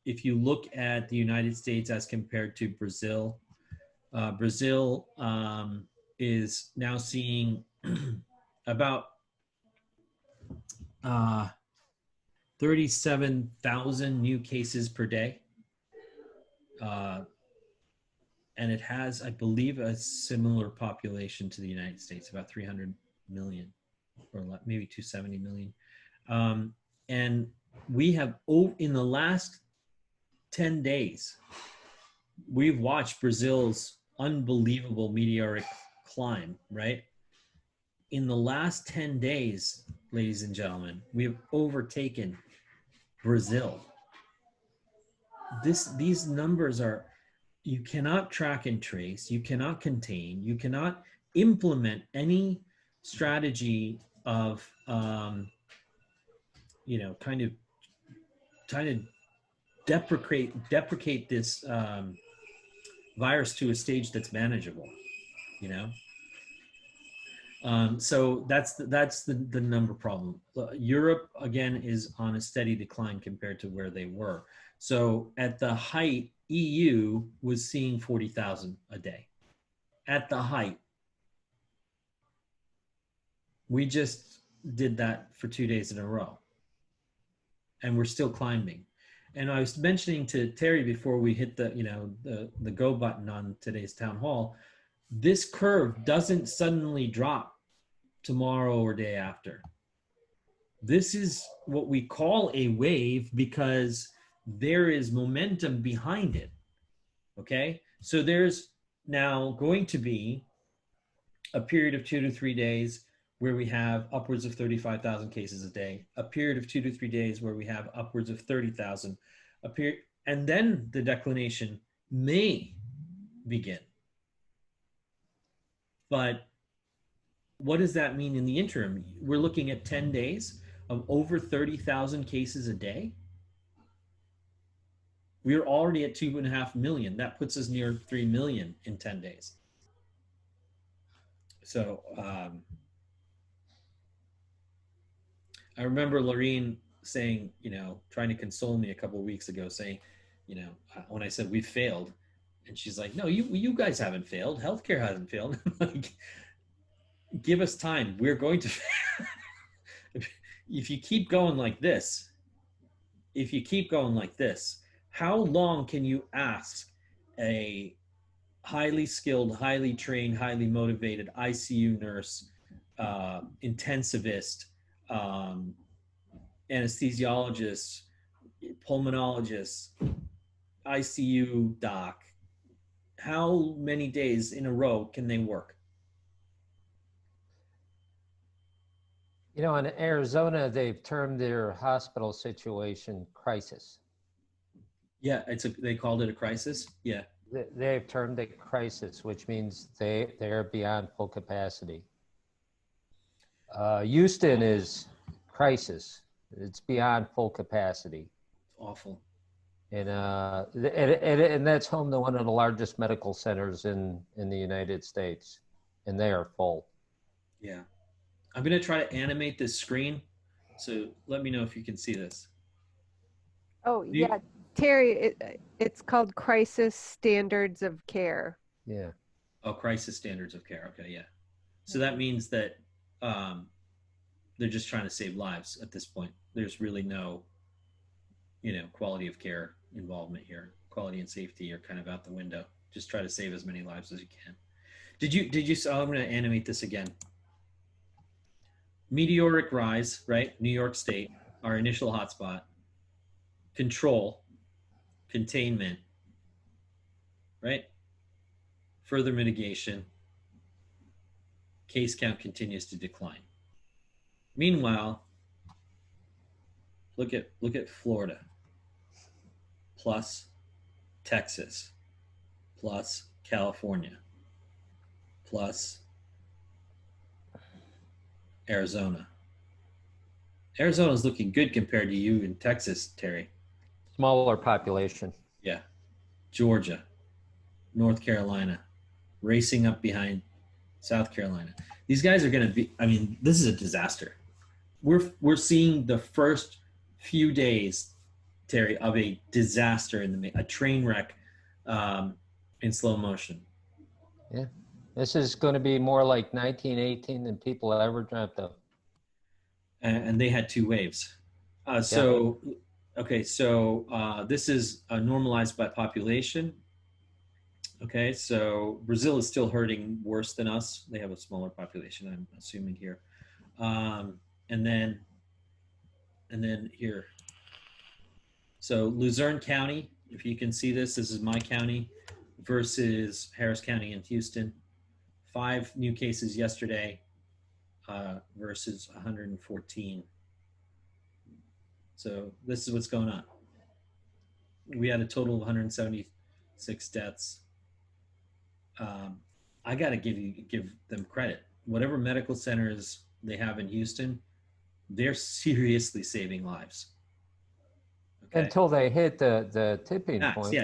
If you look at the United States as compared to Brazil, Brazil is now seeing about 37,000 new cases per day. and it has, I believe, a similar population to the United States, about 300 million, or maybe 270 million. And we have, in the last 10 days, we've watched Brazil's unbelievable meteoric climb, right? In the last 10 days, ladies and gentlemen, we have overtaken Brazil. These numbers are, you cannot track and trace, you cannot contain, you cannot implement any strategy of, kind of trying to deprecate this virus to a stage that's manageable, so that's the number problem. Europe, again, is on a steady decline compared to where they were. So at the height, EU was seeing 40,000 a day. At the height. We just did that for 2 days in a row. And we're still climbing. And I was mentioning to Terry before we hit the go button on today's town hall, this curve doesn't suddenly drop tomorrow or day after. This is what we call a wave because there is momentum behind it. Okay, so there's now going to be a period of 2 to 3 days where we have upwards of 35,000 cases a day, a period of 2 to 3 days where we have upwards of 30,000, and then the declination may begin. But what does that mean in the interim? We're looking at 10 days of over 30,000 cases a day. We're already at 2.5 million. That puts us near 3 million in 10 days. So I remember Lorene saying, trying to console me a couple of weeks ago, saying, when I said we failed, and she's like, no, you guys haven't failed. Healthcare hasn't failed. Give us time. We're going to fail. If you keep going like this, how long can you ask a highly skilled, highly trained, highly motivated ICU nurse, intensivist, anesthesiologist, pulmonologist, ICU doc, how many days in a row can they work? In Arizona, they've termed their hospital situation crisis. Yeah, they called it a crisis. Yeah. They've termed it crisis, which means they're beyond full capacity. Houston is crisis. It's beyond full capacity. Awful. And that's home to one of the largest medical centers in the United States, and they are full. Yeah. I'm going to try to animate this screen, so let me know if you can see this. Oh, yeah. Terry, it's called Crisis Standards of Care. Yeah. Oh, Crisis Standards of Care. Okay, yeah. So that means that they're just trying to save lives at this point. There's really no, quality of care involvement here. Quality and safety are kind of out the window. Just try to save as many lives as you can. Did you, so I'm going to animate this again. Meteoric rise, right? New York State, our initial hotspot. Control, containment, right? Further mitigation. Case count continues to decline. Meanwhile, look at Florida, plus Texas, plus California, plus Arizona. Arizona's looking good compared to you in Texas, Terry. Smaller population. Yeah. Georgia, North Carolina, racing up behind South Carolina. These guys are going to be, this is a disaster. We're seeing the first few days, Terry, of a disaster a train wreck in slow motion. Yeah. This is going to be more like 1918 than people ever dreamt of. And they had 2 waves. So Okay, so this is normalized by population. Okay, so Brazil is still hurting worse than us. They have a smaller population, I'm assuming here. Um, and then here. So Luzerne County, if you can see this is my county versus Harris County and Houston. 5 new cases yesterday versus 114. So this is what's going on. We had a total of 176 deaths. I got to give them credit. Whatever medical centers they have in Houston, they're seriously saving lives. Okay. Until they hit the tipping Max, point. Yeah,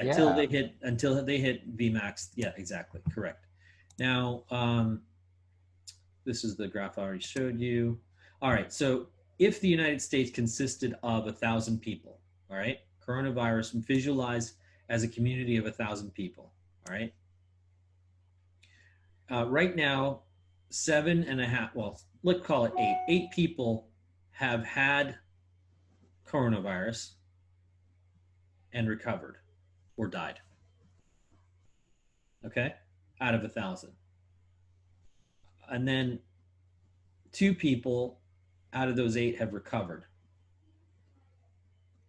until they hit Vmax. Yeah, exactly. Correct. Now, this is the graph I already showed you. All right. So if the United States consisted of 1,000 people, all right, coronavirus visualized as a community of 1,000 people, all right. Right now, 7.5, well, let's call it 8. 8 people have had coronavirus and recovered or died. Okay, out of 1,000. And then 2 people out of those 8 have recovered.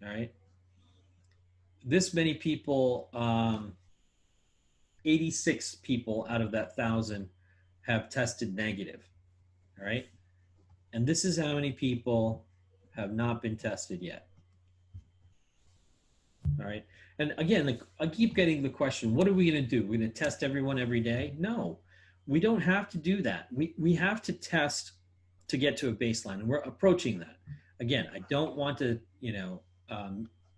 All right. This many people, 86 people out of that 1,000 have tested negative. All right. And this is how many people have not been tested yet. All right. And again, I keep getting the question, what are we going to do? We're going to test everyone every day? No, we don't have to do that. We have to test to get to a baseline, and we're approaching that. Again, I don't want to,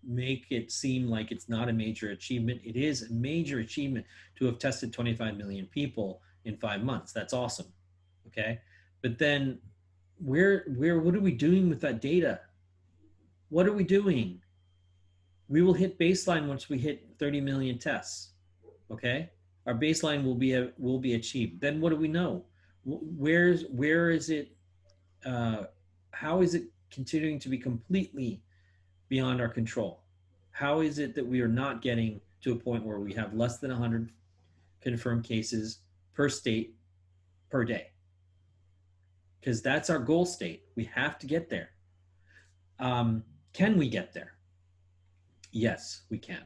make it seem like it's not a major achievement. It is a major achievement to have tested 25 million people in 5 months. That's awesome. Okay. But then what are we doing with that data? What are we doing? We will hit baseline once we hit 30 million tests. Okay. Our baseline will be achieved. Then what do we know? Where is it? How is it continuing to be completely beyond our control? How is it that we are not getting to a point where we have less than 100 confirmed cases per state per day? Because that's our goal state. We have to get there. Can we get there? Yes, we can.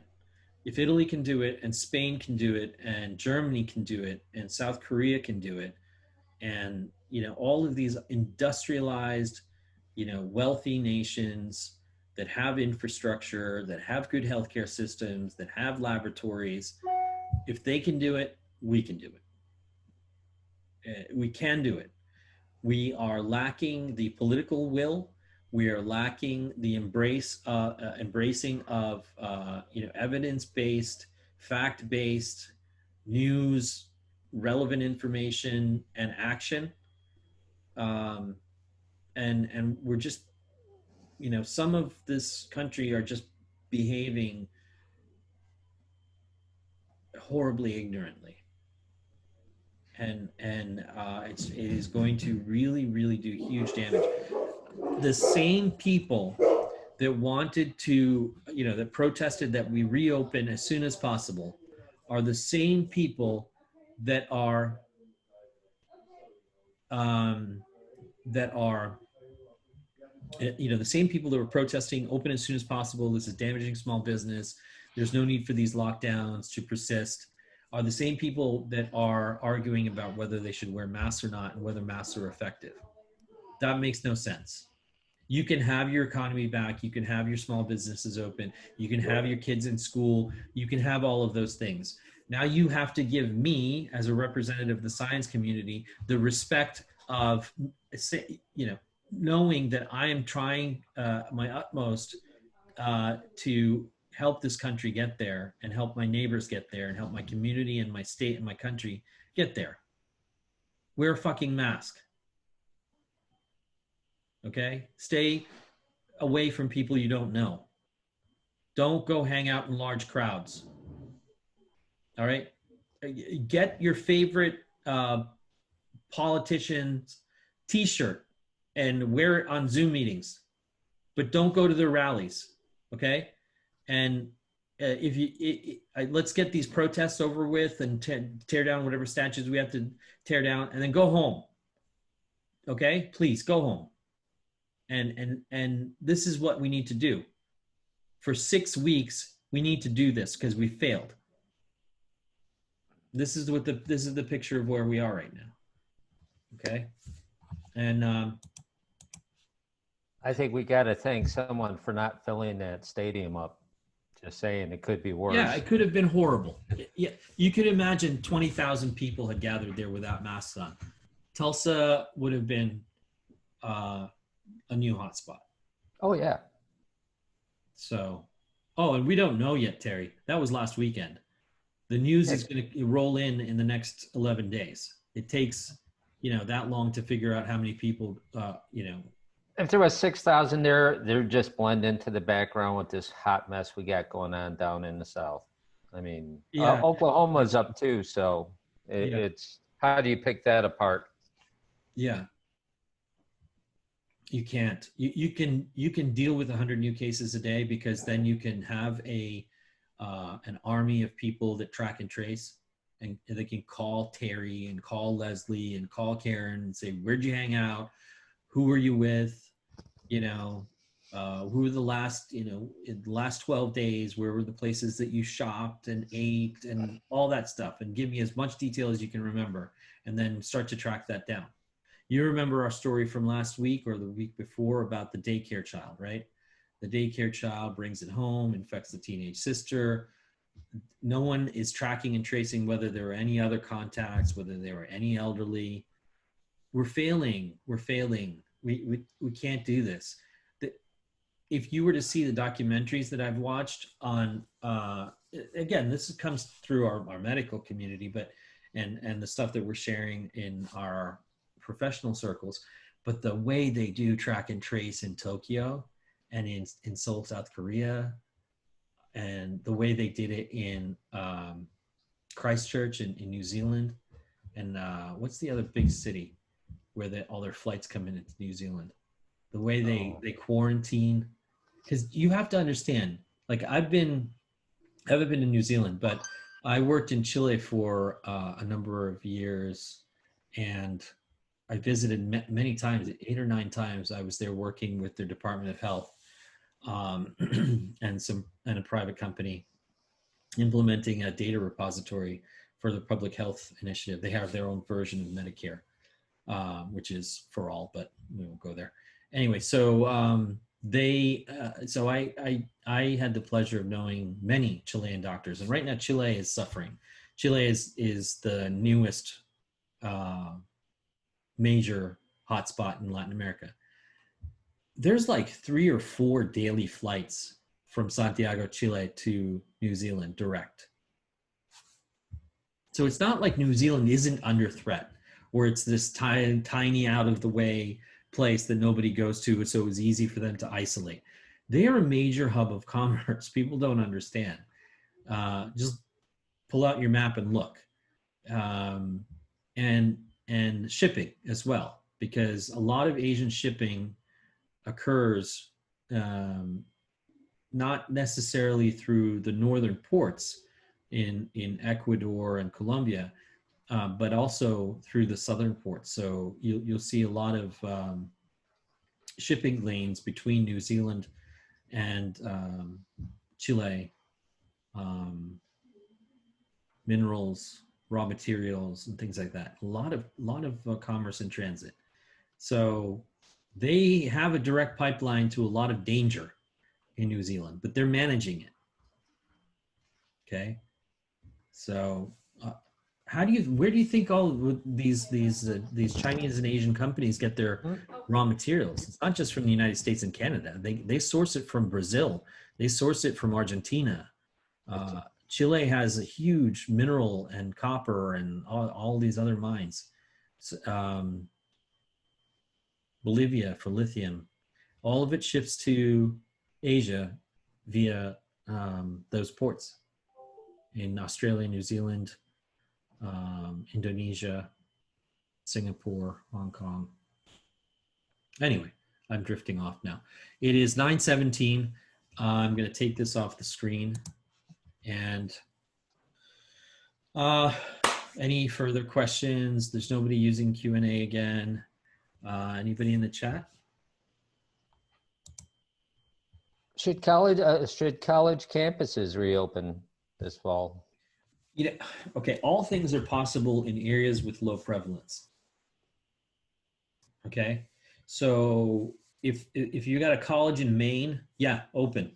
If Italy can do it, and Spain can do it, and Germany can do it, and South Korea can do it, and all of these industrialized, wealthy nations that have infrastructure, that have good healthcare systems, that have laboratories, if they can do it, we can do it. We can do it. We are lacking the political will. We are lacking the embracing of evidence-based, fact-based news, relevant information, and action. And we're just, some of this country are just behaving horribly ignorantly. And it is going to really, really do huge damage. The same people that wanted to, that protested that we reopen as soon as possible are the same people that are the same people that were protesting open as soon as possible. This is damaging small business. There's no need for these lockdowns to persist. Are the same people that are arguing about whether they should wear masks or not and whether masks are effective. That makes no sense. You can have your economy back. You can have your small businesses open. You can have your kids in school. You can have all of those things. Now you have to give me, as a representative of the science community, the respect of, knowing that I am trying my utmost to help this country get there, and help my neighbors get there, and help my community and my state and my country get there. Wear a fucking mask. Okay? Stay away from people you don't know. Don't go hang out in large crowds. All right? Get your favorite politician's t-shirt and wear it on Zoom meetings, but don't go to their rallies. Okay. And if you let's get these protests over with and tear down whatever statues we have to tear down, and then go home. Okay, please go home. And this is what we need to do. For 6 weeks, we need to do this because we failed. This is the picture of where we are right now. Okay, and I think we got to thank someone for not filling that stadium up. Just saying, it could be worse. yeah, it could have been horrible. Yeah, you could imagine 20,000 people had gathered there without masks on. Tulsa would have been a new hotspot. Oh yeah. So, oh, and we don't know yet, Terry. That was last weekend. The news is going to roll in the next 11 days. It takes, that long to figure out how many people, If there was 6,000 there, they're just blend into the background with this hot mess we got going on down in the South. I mean, Yeah. Oklahoma's up too. So it's, how do you pick that apart? Yeah. You can't. You can deal with 100 new cases a day, because then you can have an army of people that track and trace, and they can call Terry and call Leslie and call Karen and say, where'd you hang out? Who were you with? Who were the last, in the last 12 days, where were the places that you shopped and ate and all that stuff, and give me as much detail as you can remember, and then start to track that down. You remember our story from last week or the week before about the daycare child, right? The daycare child brings it home, infects the teenage sister. No one is tracking and tracing whether there were any other contacts, whether there were any elderly. We're failing. We're failing. We can't do this. If you were to see the documentaries that I've watched on, again, this comes through our medical community, but and the stuff that we're sharing in our professional circles, but the way they do track and trace in Tokyo and in Seoul, South Korea, and the way they did it in Christchurch in New Zealand, and what's the other big city where all their flights come into New Zealand? The way they quarantine, because you have to understand, like I haven't been to New Zealand, but I worked in Chile for a number of years, and I visited many times, 8 or 9 times. I was there working with their Department of Health and a private company implementing a data repository for the public health initiative. They have their own version of Medicare, which is for all, but we won't go there. Anyway, so I had the pleasure of knowing many Chilean doctors, and right now Chile is suffering. Chile is the newest major hotspot in Latin America. There's like 3 or 4 daily flights from Santiago, Chile to New Zealand direct. So it's not like New Zealand isn't under threat, or it's this tiny out of the way place that nobody goes to, so it was easy for them to isolate. They are a major hub of commerce. People don't understand. Just pull out your map and look. And shipping as well, because a lot of Asian shipping occurs not necessarily through the northern ports in Ecuador and Colombia, but also through the southern ports. So you'll see a lot of shipping lanes between New Zealand and Chile, minerals, raw materials, and things like that. A lot of commerce in transit. So they have a direct pipeline to a lot of danger in New Zealand, but they're managing it. Okay, so where do you think all these Chinese and Asian companies get their raw materials? It's not just from the United States and Canada. They source it from Brazil. They source it from Argentina. Chile has a huge mineral and copper and all these other mines. Bolivia for lithium. All of it ships to Asia via those ports in Australia, New Zealand, Indonesia, Singapore, Hong Kong. Anyway, I'm drifting off now. It is 9:17. I'm going to take this off the screen. And any further questions? There's nobody using Q&A again. Anybody in the chat? Should college campuses reopen this fall? Okay, all things are possible in areas with low prevalence. Okay, so if you got a college in Maine, yeah, open.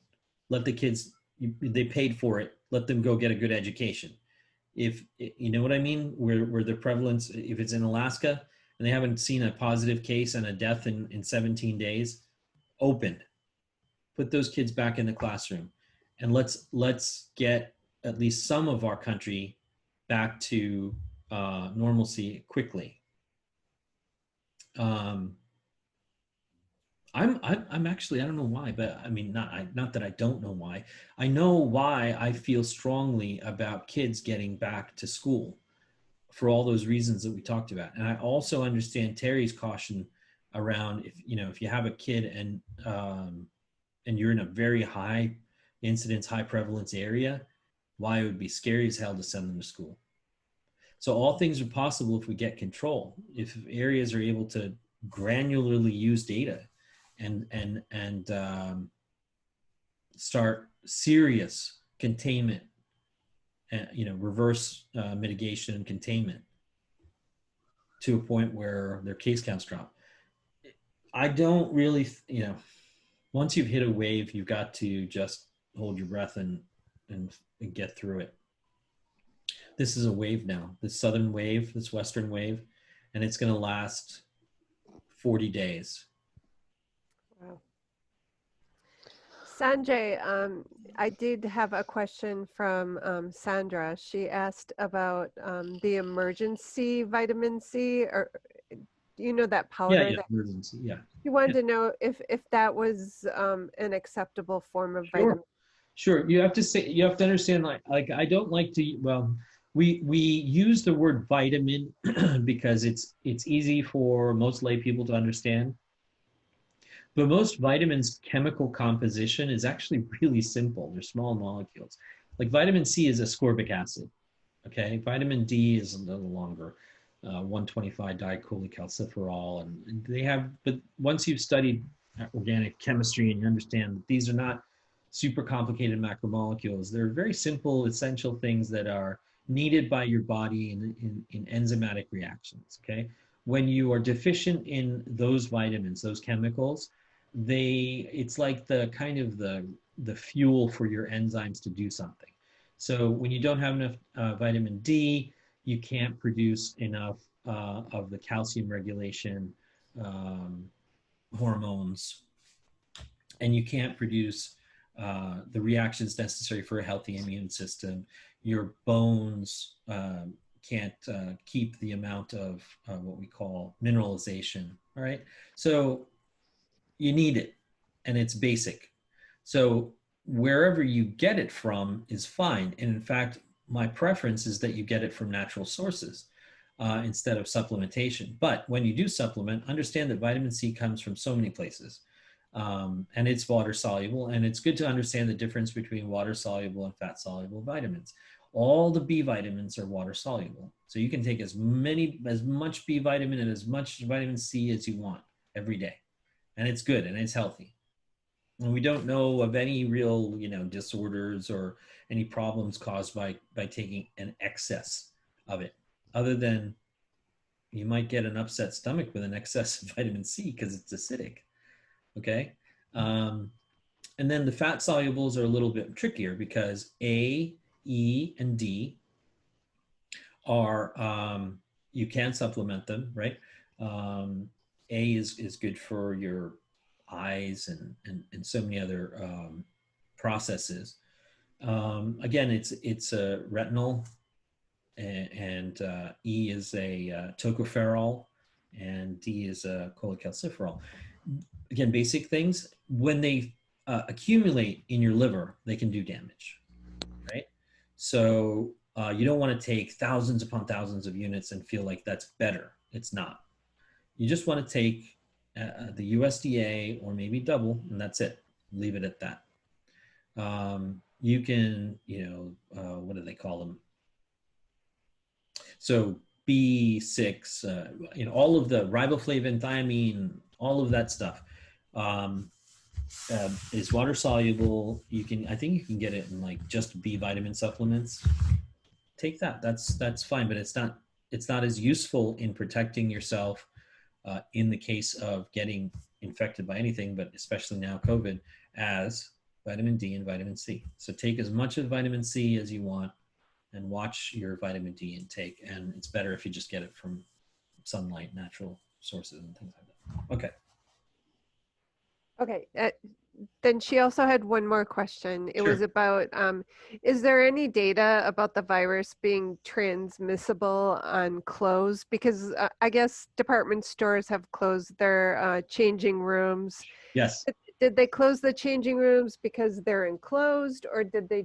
Let the kids, they paid for it. Let them go get a good education. If you know what I mean, where the prevalence, if it's in Alaska and they haven't seen a positive case and a death in 17 days, open. Put those kids back in the classroom, and let's get at least some of our country back to normalcy quickly. I'm actually, I don't know why, but I mean, not that I don't know why. I know why I feel strongly about kids getting back to school for all those reasons that we talked about. And I also understand Terry's caution around if you have a kid and you're in a very high incidence, high prevalence area, why it would be scary as hell to send them to school. So all things are possible if we get control. If areas are able to granularly use data and start serious containment, reverse mitigation and containment to a point where their case counts drop. I don't really, once you've hit a wave, you've got to just hold your breath and get through it. This is a wave now, this southern wave, this western wave, and it's going to last 40 days. Wow. Sanjay, I did have a question from Sandra. She asked about the emergency vitamin C, or that powder? Yeah, emergency, yeah. She wanted to know if that was an acceptable form of vitamin. Sure. You have to understand, like I don't like to, well, we use the word vitamin because it's easy for most lay people to understand. But most vitamins' chemical composition is actually really simple. They're small molecules. Like vitamin C is ascorbic acid. Okay, vitamin D is a little longer, 125 dicholecalciferol, and they have. But once you've studied organic chemistry and you understand that these are not super complicated macromolecules, they're very simple, essential things that are needed by your body in enzymatic reactions. Okay, when you are deficient in those vitamins, those chemicals, it's like the kind of the fuel for your enzymes to do something. So when you don't have enough vitamin D, you can't produce enough of the calcium regulation hormones, and you can't produce the reactions necessary for a healthy immune system. Your bones can't keep the amount of what we call mineralization. All right, so you need it, and it's basic. So wherever you get it from is fine. And in fact, my preference is that you get it from natural sources instead of supplementation. But when you do supplement, understand that vitamin C comes from so many places. And it's water soluble, and it's good to understand the difference between water soluble and fat soluble vitamins. All the B vitamins are water soluble. So you can take as much B vitamin and as much vitamin C as you want every day. And it's good and it's healthy. And we don't know of any real, disorders or any problems caused by taking an excess of it, other than you might get an upset stomach with an excess of vitamin C because it's acidic. Okay. And then the fat solubles are a little bit trickier because A, E, and D are, you can supplement them, right? A is good for your eyes and so many other processes. Again, it's a retinol, and E is a tocopherol, and D is a cholecalciferol. Again, basic things. When they accumulate in your liver, they can do damage, right? So you don't want to take thousands upon thousands of units and feel like that's better. It's not. You just want to take the USDA or maybe double, and that's it. Leave it at that. You can, what do they call them? So B6, all of the riboflavin, thiamine, all of that stuff is water soluble. I think you can get it in like just B vitamin supplements. Take that. That's fine, but it's not as useful in protecting yourself in the case of getting infected by anything, but especially now COVID, as vitamin D and vitamin C. So take as much of vitamin C as you want and watch your vitamin D intake. And it's better if you just get it from sunlight, natural sources and things like that. Okay. Okay. Then she also had one more question. It Sure. was about, is there any data about the virus being transmissible on clothes? Because I guess department stores have closed their changing rooms. Yes. Did they close the changing rooms because they're enclosed, or did they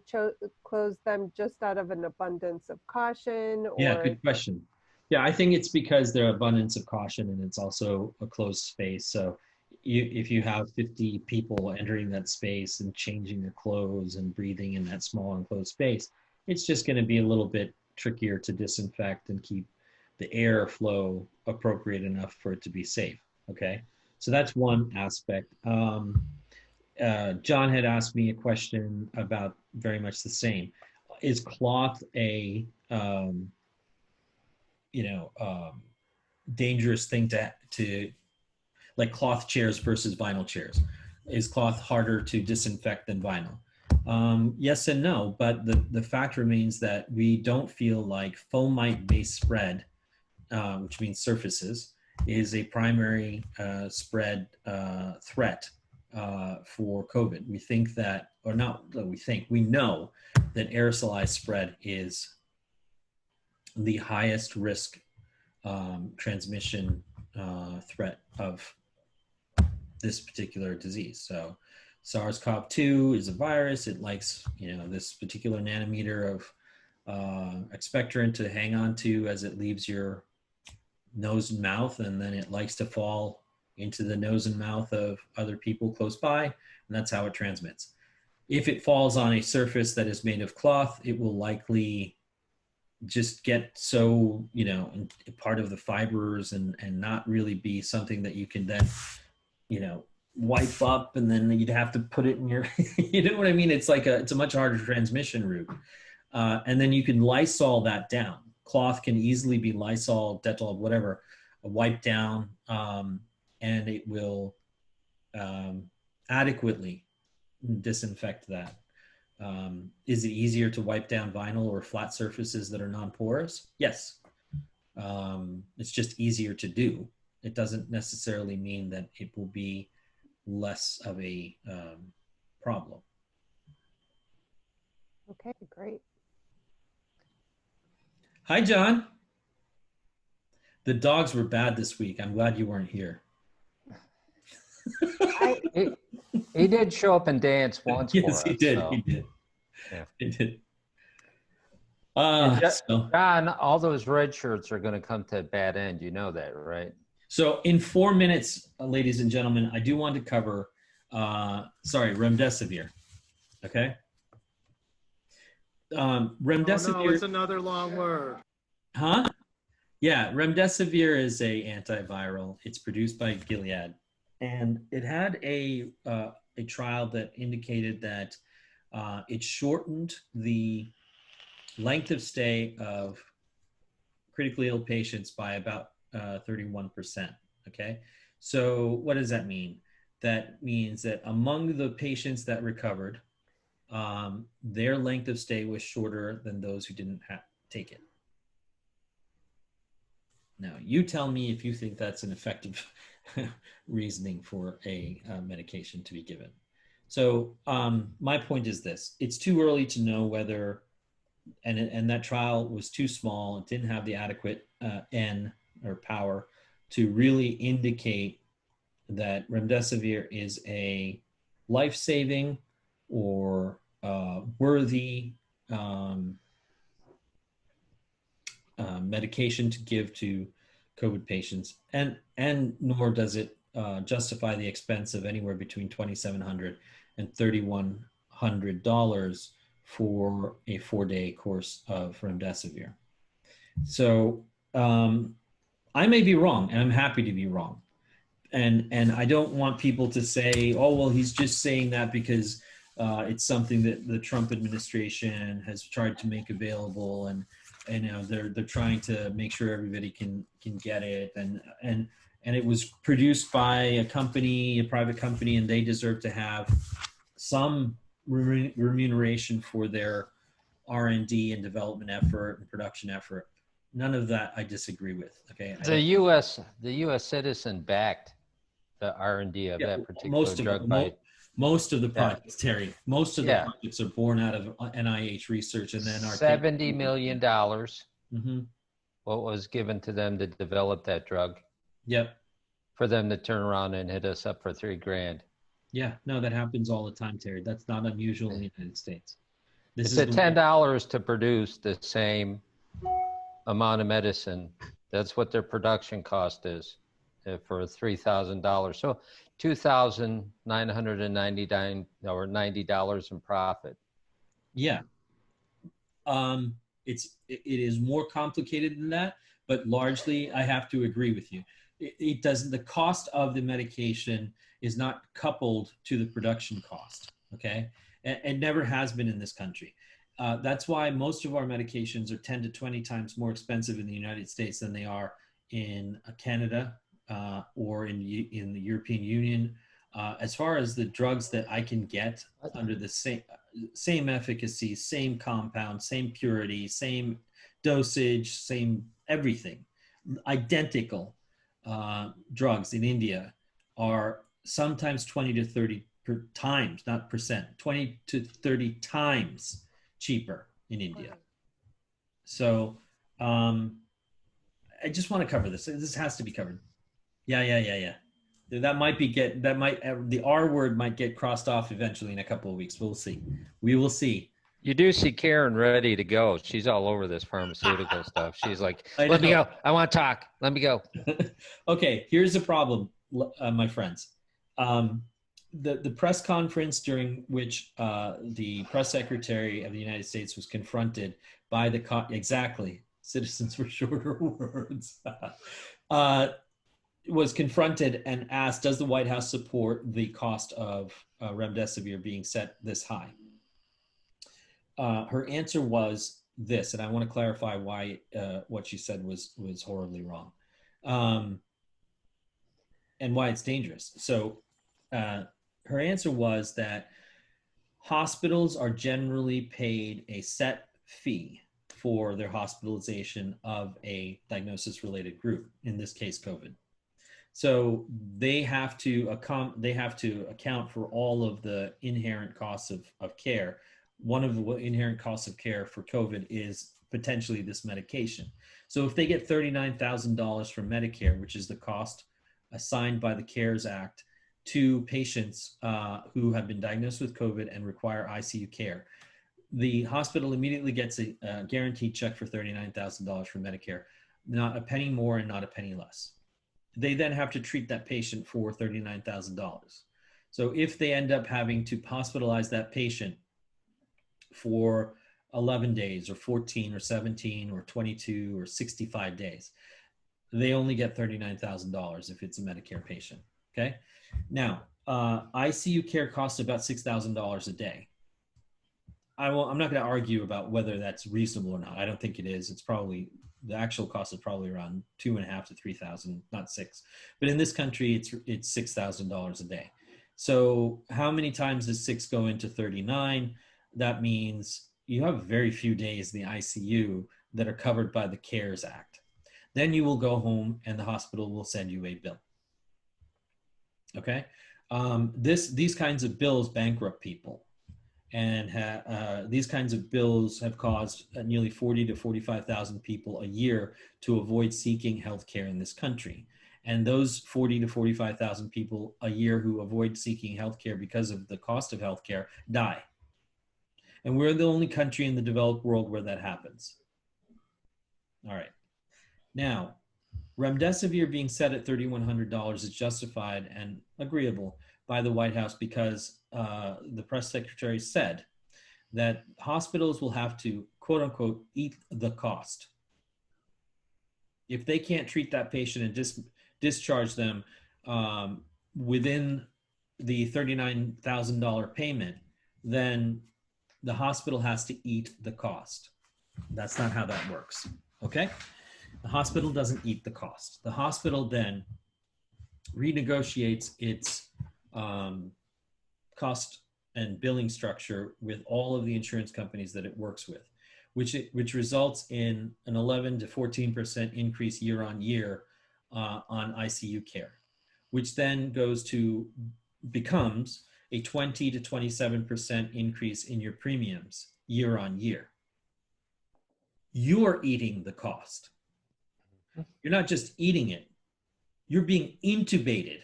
close them just out of an abundance of caution? Yeah, good question. Yeah, I think it's because they're abundance of caution, and it's also a closed space. So if you have 50 people entering that space and changing their clothes and breathing in that small enclosed space, it's just going to be a little bit trickier to disinfect and keep the air flow appropriate enough for it to be safe. Okay, so that's one aspect. John had asked me a question about very much the same. Is cloth a dangerous thing to like cloth chairs versus vinyl chairs? Is cloth harder to disinfect than vinyl? Yes and no, but the fact remains that we don't feel like fomite-based spread, which means surfaces, is a primary spread threat for COVID. We think that, or not we think, we know that aerosolized spread is the highest risk transmission threat of this particular disease. So SARS-CoV-2 is a virus. It likes, this particular nanometer of expectorant to hang on to as it leaves your nose and mouth, and then it likes to fall into the nose and mouth of other people close by, and that's how it transmits. If it falls on a surface that is made of cloth, it will likely just get so, part of the fibers and not really be something that you can then, wipe up, and then you'd have to put it in your, you know what I mean? It's a much harder transmission route. And then you can Lysol that down. Cloth can easily be Lysol, Dettol, whatever, wiped down, and it will adequately disinfect that. Is it easier to wipe down vinyl or flat surfaces that are non-porous? Yes. It's just easier to do. It doesn't necessarily mean that it will be less of a problem. Okay, great. Hi, John. The dogs were bad this week. I'm glad you weren't here. He did show up and dance once for us. Yes, he did. So. He did. Yeah. He did. John, all those red shirts are going to come to a bad end. You know that, right? So in 4 minutes, ladies and gentlemen, I do want to cover, Remdesivir. Okay? Remdesivir. Oh no, it's another long word. Huh? Yeah, Remdesivir is a antiviral. It's produced by Gilead, and it had a trial that indicated that it shortened the length of stay of critically ill patients by about 31%. Okay, so what does that mean? That means that among the patients that recovered, their length of stay was shorter than those who didn't take it. Now, you tell me if you think that's an effective reasoning for a medication to be given. So my point is this: it's too early to know whether, and that trial was too small. It didn't have the adequate N or power to really indicate that Remdesivir is a life-saving or worthy medication to give to COVID patients, and nor does it justify the expense of anywhere between $2,700 and $3,100 $3,100 for a 4-day course of remdesivir. So I may be wrong, and I'm happy to be wrong. And I don't want people to say, oh, well, he's just saying that because it's something that the Trump administration has tried to make available, and you know they're trying to make sure everybody can get it, and it was produced by a company, a private company, and they deserve to have some remuneration for their R&D and development effort and production effort. None of that I disagree with. Okay, The U.S. citizen backed the R&D of that particular drug by most of the projects, Terry. Most of the projects are born out of NIH research, and then $70 million. Mm-hmm. What was given to them to develop that drug? Yep. For them to turn around and hit us up for $3,000. Yeah, no, that happens all the time, Terry. That's not unusual in the United States. It's at $10 to produce the same amount of medicine. That's what their production cost is for $3,000. So $2,999 or $90 in profit. Yeah. It is more complicated than that, but largely I have to agree with you. It doesn't, the cost of the medication is not coupled to the production cost. Okay. It never has been in this country. That's why most of our medications are 10 to 20 times more expensive in the United States than they are in Canada or in the European Union. As far as the drugs that I can get under the same efficacy, same compound, same purity, same dosage, same everything, identical drugs in India are sometimes 20 to 30 times, not percent, 20 to 30 times cheaper in India. So I just want to cover this. This has to be covered. Yeah. That might the R word might get crossed off eventually in a couple of weeks. We'll see. We will see. You do see Karen ready to go. She's all over this pharmaceutical stuff. She's like, let me go. I want to talk. Let me go. Okay, here's the problem, my friends. The press conference during which the press secretary of the United States was confronted by exactly, citizens for shorter words, was confronted and asked, does the White House support the cost of remdesivir being set this high? Her answer was this, and I want to clarify why what she said was horribly wrong, and why it's dangerous. So her answer was that hospitals are generally paid a set fee for their hospitalization of a diagnosis-related group, in this case, COVID. So they have to account for all of the inherent costs of care. One of the inherent costs of care for COVID is potentially this medication. So if they get $39,000 from Medicare, which is the cost assigned by the CARES Act to patients who have been diagnosed with COVID and require ICU care, the hospital immediately gets a guaranteed check for $39,000 from Medicare, not a penny more and not a penny less. They then have to treat that patient for $39,000. So if they end up having to hospitalize that patient for 11 days or 14 or 17 or 22 or 65 days, they only get $39,000 if it's a Medicare patient. Okay. Now, ICU care costs about $6,000 a day. I'm not going to argue about whether that's reasonable or not. I don't think it is. It's probably, the actual cost is probably around $2,500 to $3,000, not $6,000. But in this country, it's $6,000 a day. So how many times does 6 go into 39? That means you have very few days in the ICU that are covered by the CARES Act. Then you will go home and the hospital will send you a bill. Okay? These kinds of bills bankrupt people. And these kinds of bills have caused nearly 40 to 45,000 people a year to avoid seeking healthcare in this country. And those 40 to 45,000 people a year who avoid seeking healthcare because of the cost of healthcare die. And we're the only country in the developed world where that happens. All right. Now, remdesivir being set at $3,100 is justified and agreeable, by the White House because the press secretary said that hospitals will have to, quote unquote, eat the cost. If they can't treat that patient and discharge them within the $39,000 payment, then the hospital has to eat the cost. That's not how that works, okay? The hospital doesn't eat the cost. The hospital then renegotiates its cost and billing structure with all of the insurance companies that it works with, which results in an 11 to 14% increase year on year on ICU care, which then becomes a 20 to 27% increase in your premiums year on year. You're eating the cost. You're not just eating it, you're being intubated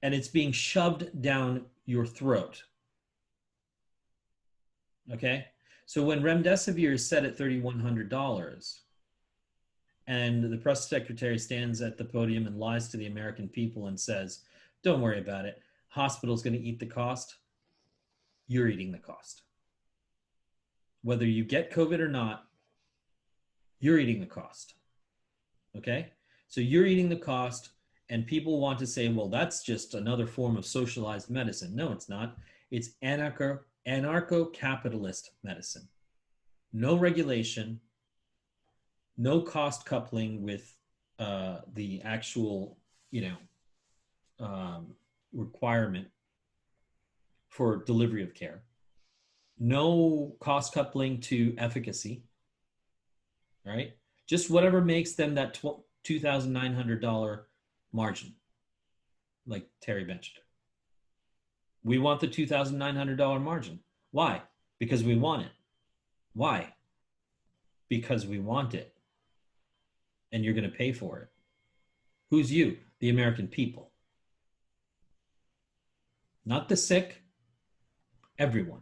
and it's being shoved down your throat. Okay? So when Remdesivir is set at $3,100 and the press secretary stands at the podium and lies to the American people and says, don't worry about it, hospital's going to eat the cost, you're eating the cost. Whether you get COVID or not, you're eating the cost. Okay? So you're eating the cost, and people want to say, well, that's just another form of socialized medicine. No, it's not. It's anarcho-capitalist medicine. No regulation, no cost coupling with the actual, requirement for delivery of care. No cost coupling to efficacy, right? Just whatever makes them that $2,900 margin, like Terry mentioned. We want the $2,900 margin. Why? Because we want it. Why? Because we want it. And you're going to pay for it. Who's you? The American people. Not the sick, everyone.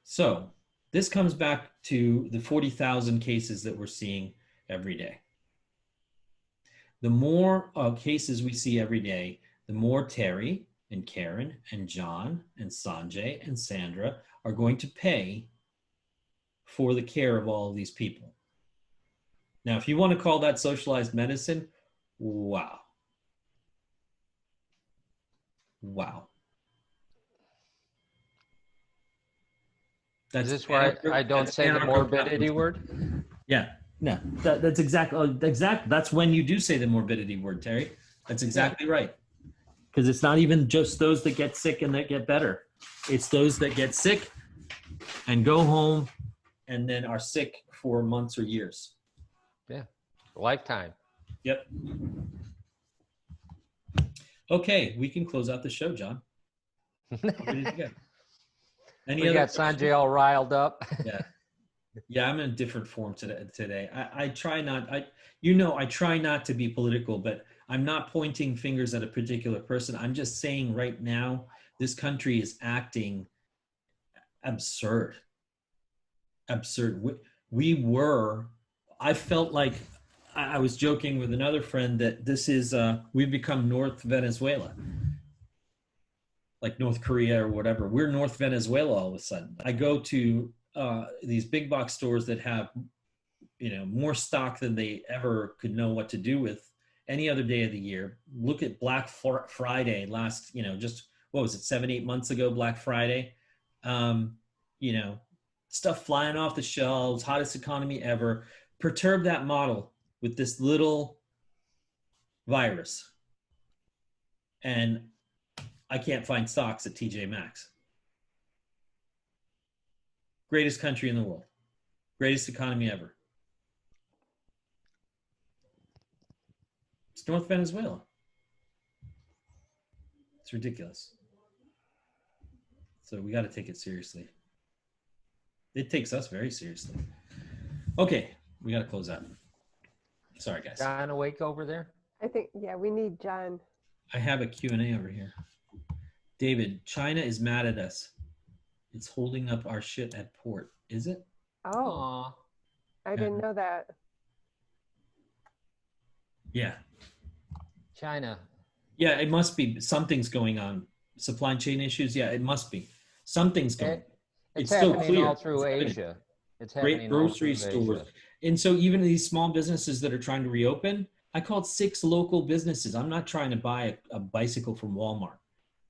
So this comes back to the 40,000 cases that we're seeing every day. The more cases we see every day, the more Terry and Karen and John and Sanjay and Sandra are going to pay for the care of all of these people. Now, if you want to call that socialized medicine, wow. Wow. Is this where I don't say the morbidity word? Yeah, no, that's exactly. That's when you do say the morbidity word, Terry. That's exactly right. Because it's not even just those that get sick and that get better. It's those that get sick and go home and then are sick for months or years. Yeah, lifetime. Yep. Okay, we can close out the show, John. We got Sanjay all riled up. Yeah, I'm in a different form today. I try not to be political, but I'm not pointing fingers at a particular person. I'm just saying right now, this country is acting absurd. Absurd. I felt like I was joking with another friend that this is, we've become North Venezuela. Like North Korea or whatever. We're North Venezuela all of a sudden. I go to these big box stores that have, more stock than they ever could know what to do with any other day of the year. Look at Black Friday last, just, what was it, 7-8 months ago, Black Friday. Stuff flying off the shelves, hottest economy ever. Perturb that model with this little virus. And I can't find stocks at TJ Maxx. Greatest country in the world. Greatest economy ever. It's North Venezuela. It's ridiculous. So we got to take it seriously. It takes us very seriously. Okay, we got to close out. Sorry, guys. John awake over there? I think, yeah, we need John. I have a Q&A over here. David, China is mad at us. It's holding up our shit at port. Is it? Oh, I didn't know that. Yeah. China. Yeah, it must be. Something's going on. Supply chain issues. Yeah, it must be. Something's going. It's It's so happening clear. all through It's evident. Asia. It's Great happening all grocery through stores. Asia. And so even these small businesses that are trying to reopen, I called 6 local businesses. I'm not trying to buy a bicycle from Walmart,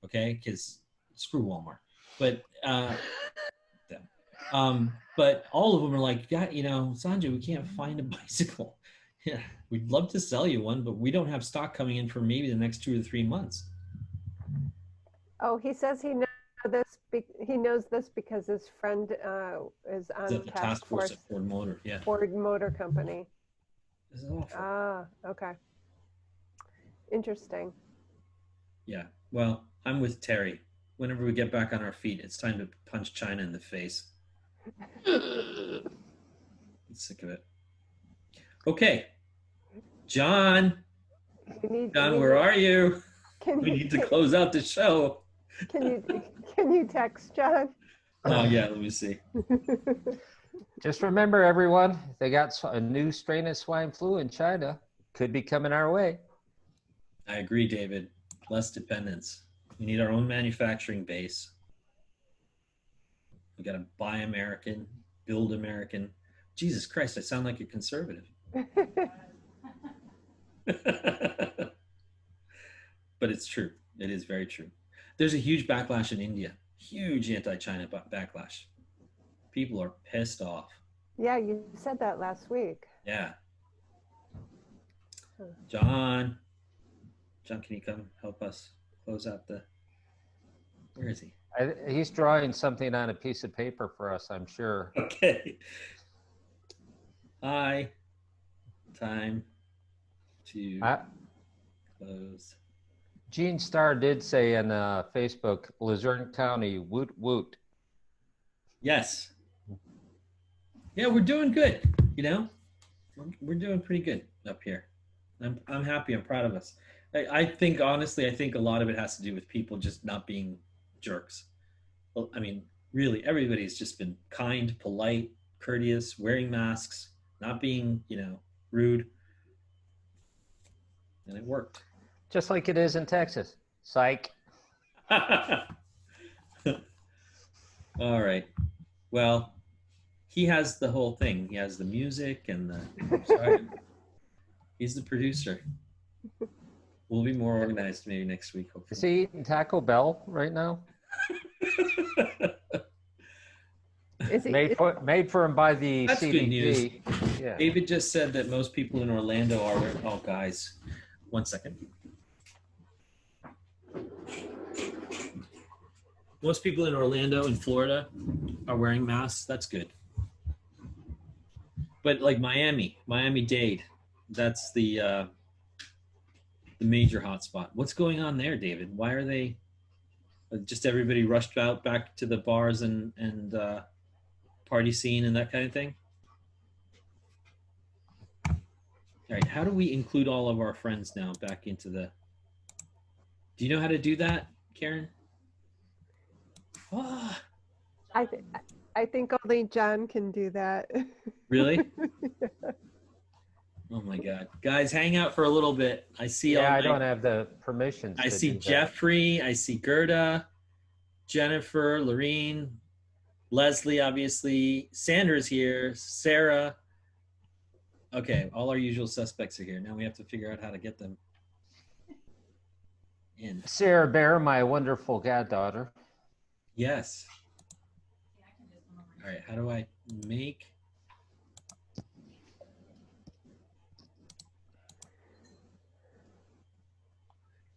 okay? Because screw Walmart. But but all of them are like, yeah, Sanjay, we can't find a bicycle. Yeah, we'd love to sell you one, but we don't have stock coming in for maybe the next 2 to 3 months. Oh, he says he knows this. He knows this because his friend is on Is that the task force at Ford Motor? Yeah. Ford Motor Company. This is awful. Ah, okay. Interesting. Yeah. Well, I'm with Terry. Whenever we get back on our feet, it's time to punch China in the face. I'm sick of it. Okay. John, where are you? We need to close out the show. Can you text John? Oh, yeah, let me see. Just remember, everyone, they got a new strain of swine flu in China. Could be coming our way. I agree, David. Less dependence. We need our own manufacturing base. We got to buy American, build American. Jesus Christ, I sound like a conservative. But it's true. It is very true. There's a huge backlash in India. Huge anti-China backlash. People are pissed off. Yeah, you said that last week. Yeah. John, can you come help us close out the... Where is he? He's drawing something on a piece of paper for us, I'm sure. Okay. Hi. Time to close. Gene Starr did say in Facebook, Luzerne County, woot woot. Yes. Yeah, we're doing good. We're doing pretty good up here. I'm happy. I'm proud of us. I think, honestly, a lot of it has to do with people just not being jerks. Well, I mean, really, everybody's just been kind, polite, courteous, wearing masks, not being, rude. And it worked. Just like it is in Texas. Psych. All right. Well, he has the whole thing. He has the music and the... He's the producer. We'll be more organized maybe next week, hopefully. Is he eating Taco Bell right now? Is he, made for him by the That's CDC. good news. Yeah. David just said that most people in Orlando are... Oh, guys. 1 second. Most people in Orlando and Florida are wearing masks. That's good. But like Miami-Dade, that's the major hotspot. What's going on there, David? Why are they just everybody rushed out back to the bars and party scene and that kind of thing? All right, how do we include all of our friends now back into the... Do you know how to do that, Karen? Oh. I think only John can do that. Really? Oh my God. Guys, hang out for a little bit. I see... Yeah, I don't have the permissions. I see Jeffrey, I see Gerda, Jennifer, Lorene, Leslie, obviously, Sandra's here, Sarah. Okay, all our usual suspects are here. Now we have to figure out how to get them in. Sarah Bear, my wonderful goddaughter. Yes. All right, how do I make...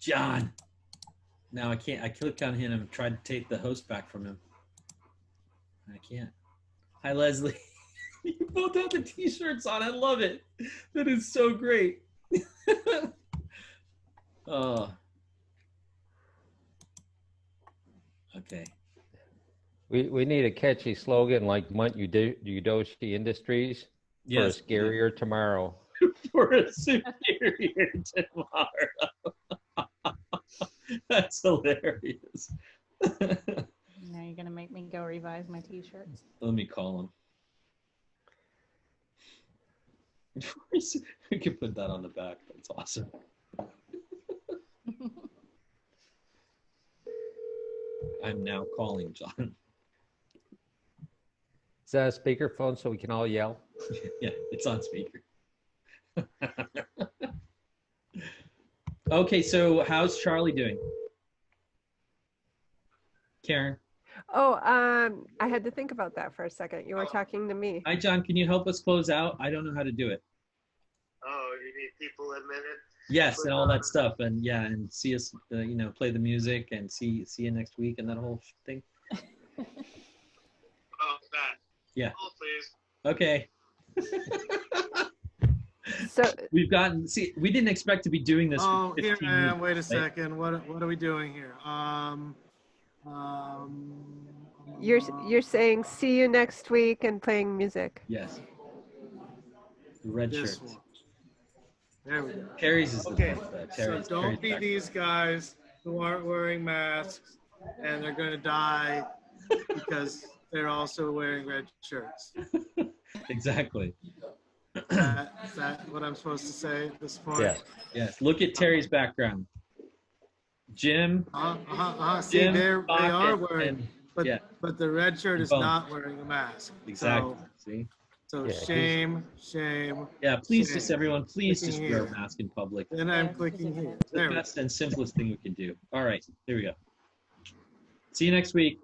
John. Now I can't. I clicked on him and tried to take the host back from him. I can't. Hi, Leslie. You both have the t-shirts on. I love it. That is so great. Oh. Okay. We need a catchy slogan like Munt Udoshi Industries for a scarier tomorrow. For a superior tomorrow. That's hilarious. Now you're gonna make me go revise my t-shirts. Let me call him. We can put that on the back. That's awesome. I'm now calling John. Is that a speakerphone so we can all yell? Yeah, it's on speaker. Okay, so how's Charlie doing? Karen. Oh, I had to think about that for a second. You were talking to me. Hi, John. Can you help us close out? I don't know how to do it. Oh, you need people a minute? Yes, and all that stuff, and yeah, and see us, you know, play the music, and see you next week, and that whole thing. Oh, that. Yeah. Oh, please. Okay. So We've gotten. See, we didn't expect to be doing this. Oh, for here 15 I am. weeks, Wait a right? second. What are we doing here? you're saying see you next week and playing music. Yes. The red This shirts. one. There we go. Terry's is the Okay, best. so Terry's don't be back. these guys who aren't wearing masks and they're going to die because they're also wearing red shirts. Exactly. Is that what I'm supposed to say at this point? Yeah. Yes. Look at Terry's background. Jim. See, Jim, they Bach, are wearing, and- but yeah. but the red shirt is Bones. not wearing a mask. Exactly. See. So Yeah, he's- shame. Yeah. Please, Shame. just everyone, please just Clicking wear a here. mask in public. Then I'm clicking here. It's the There we go. best and simplest thing we can do. All right. Here we go. See you next week.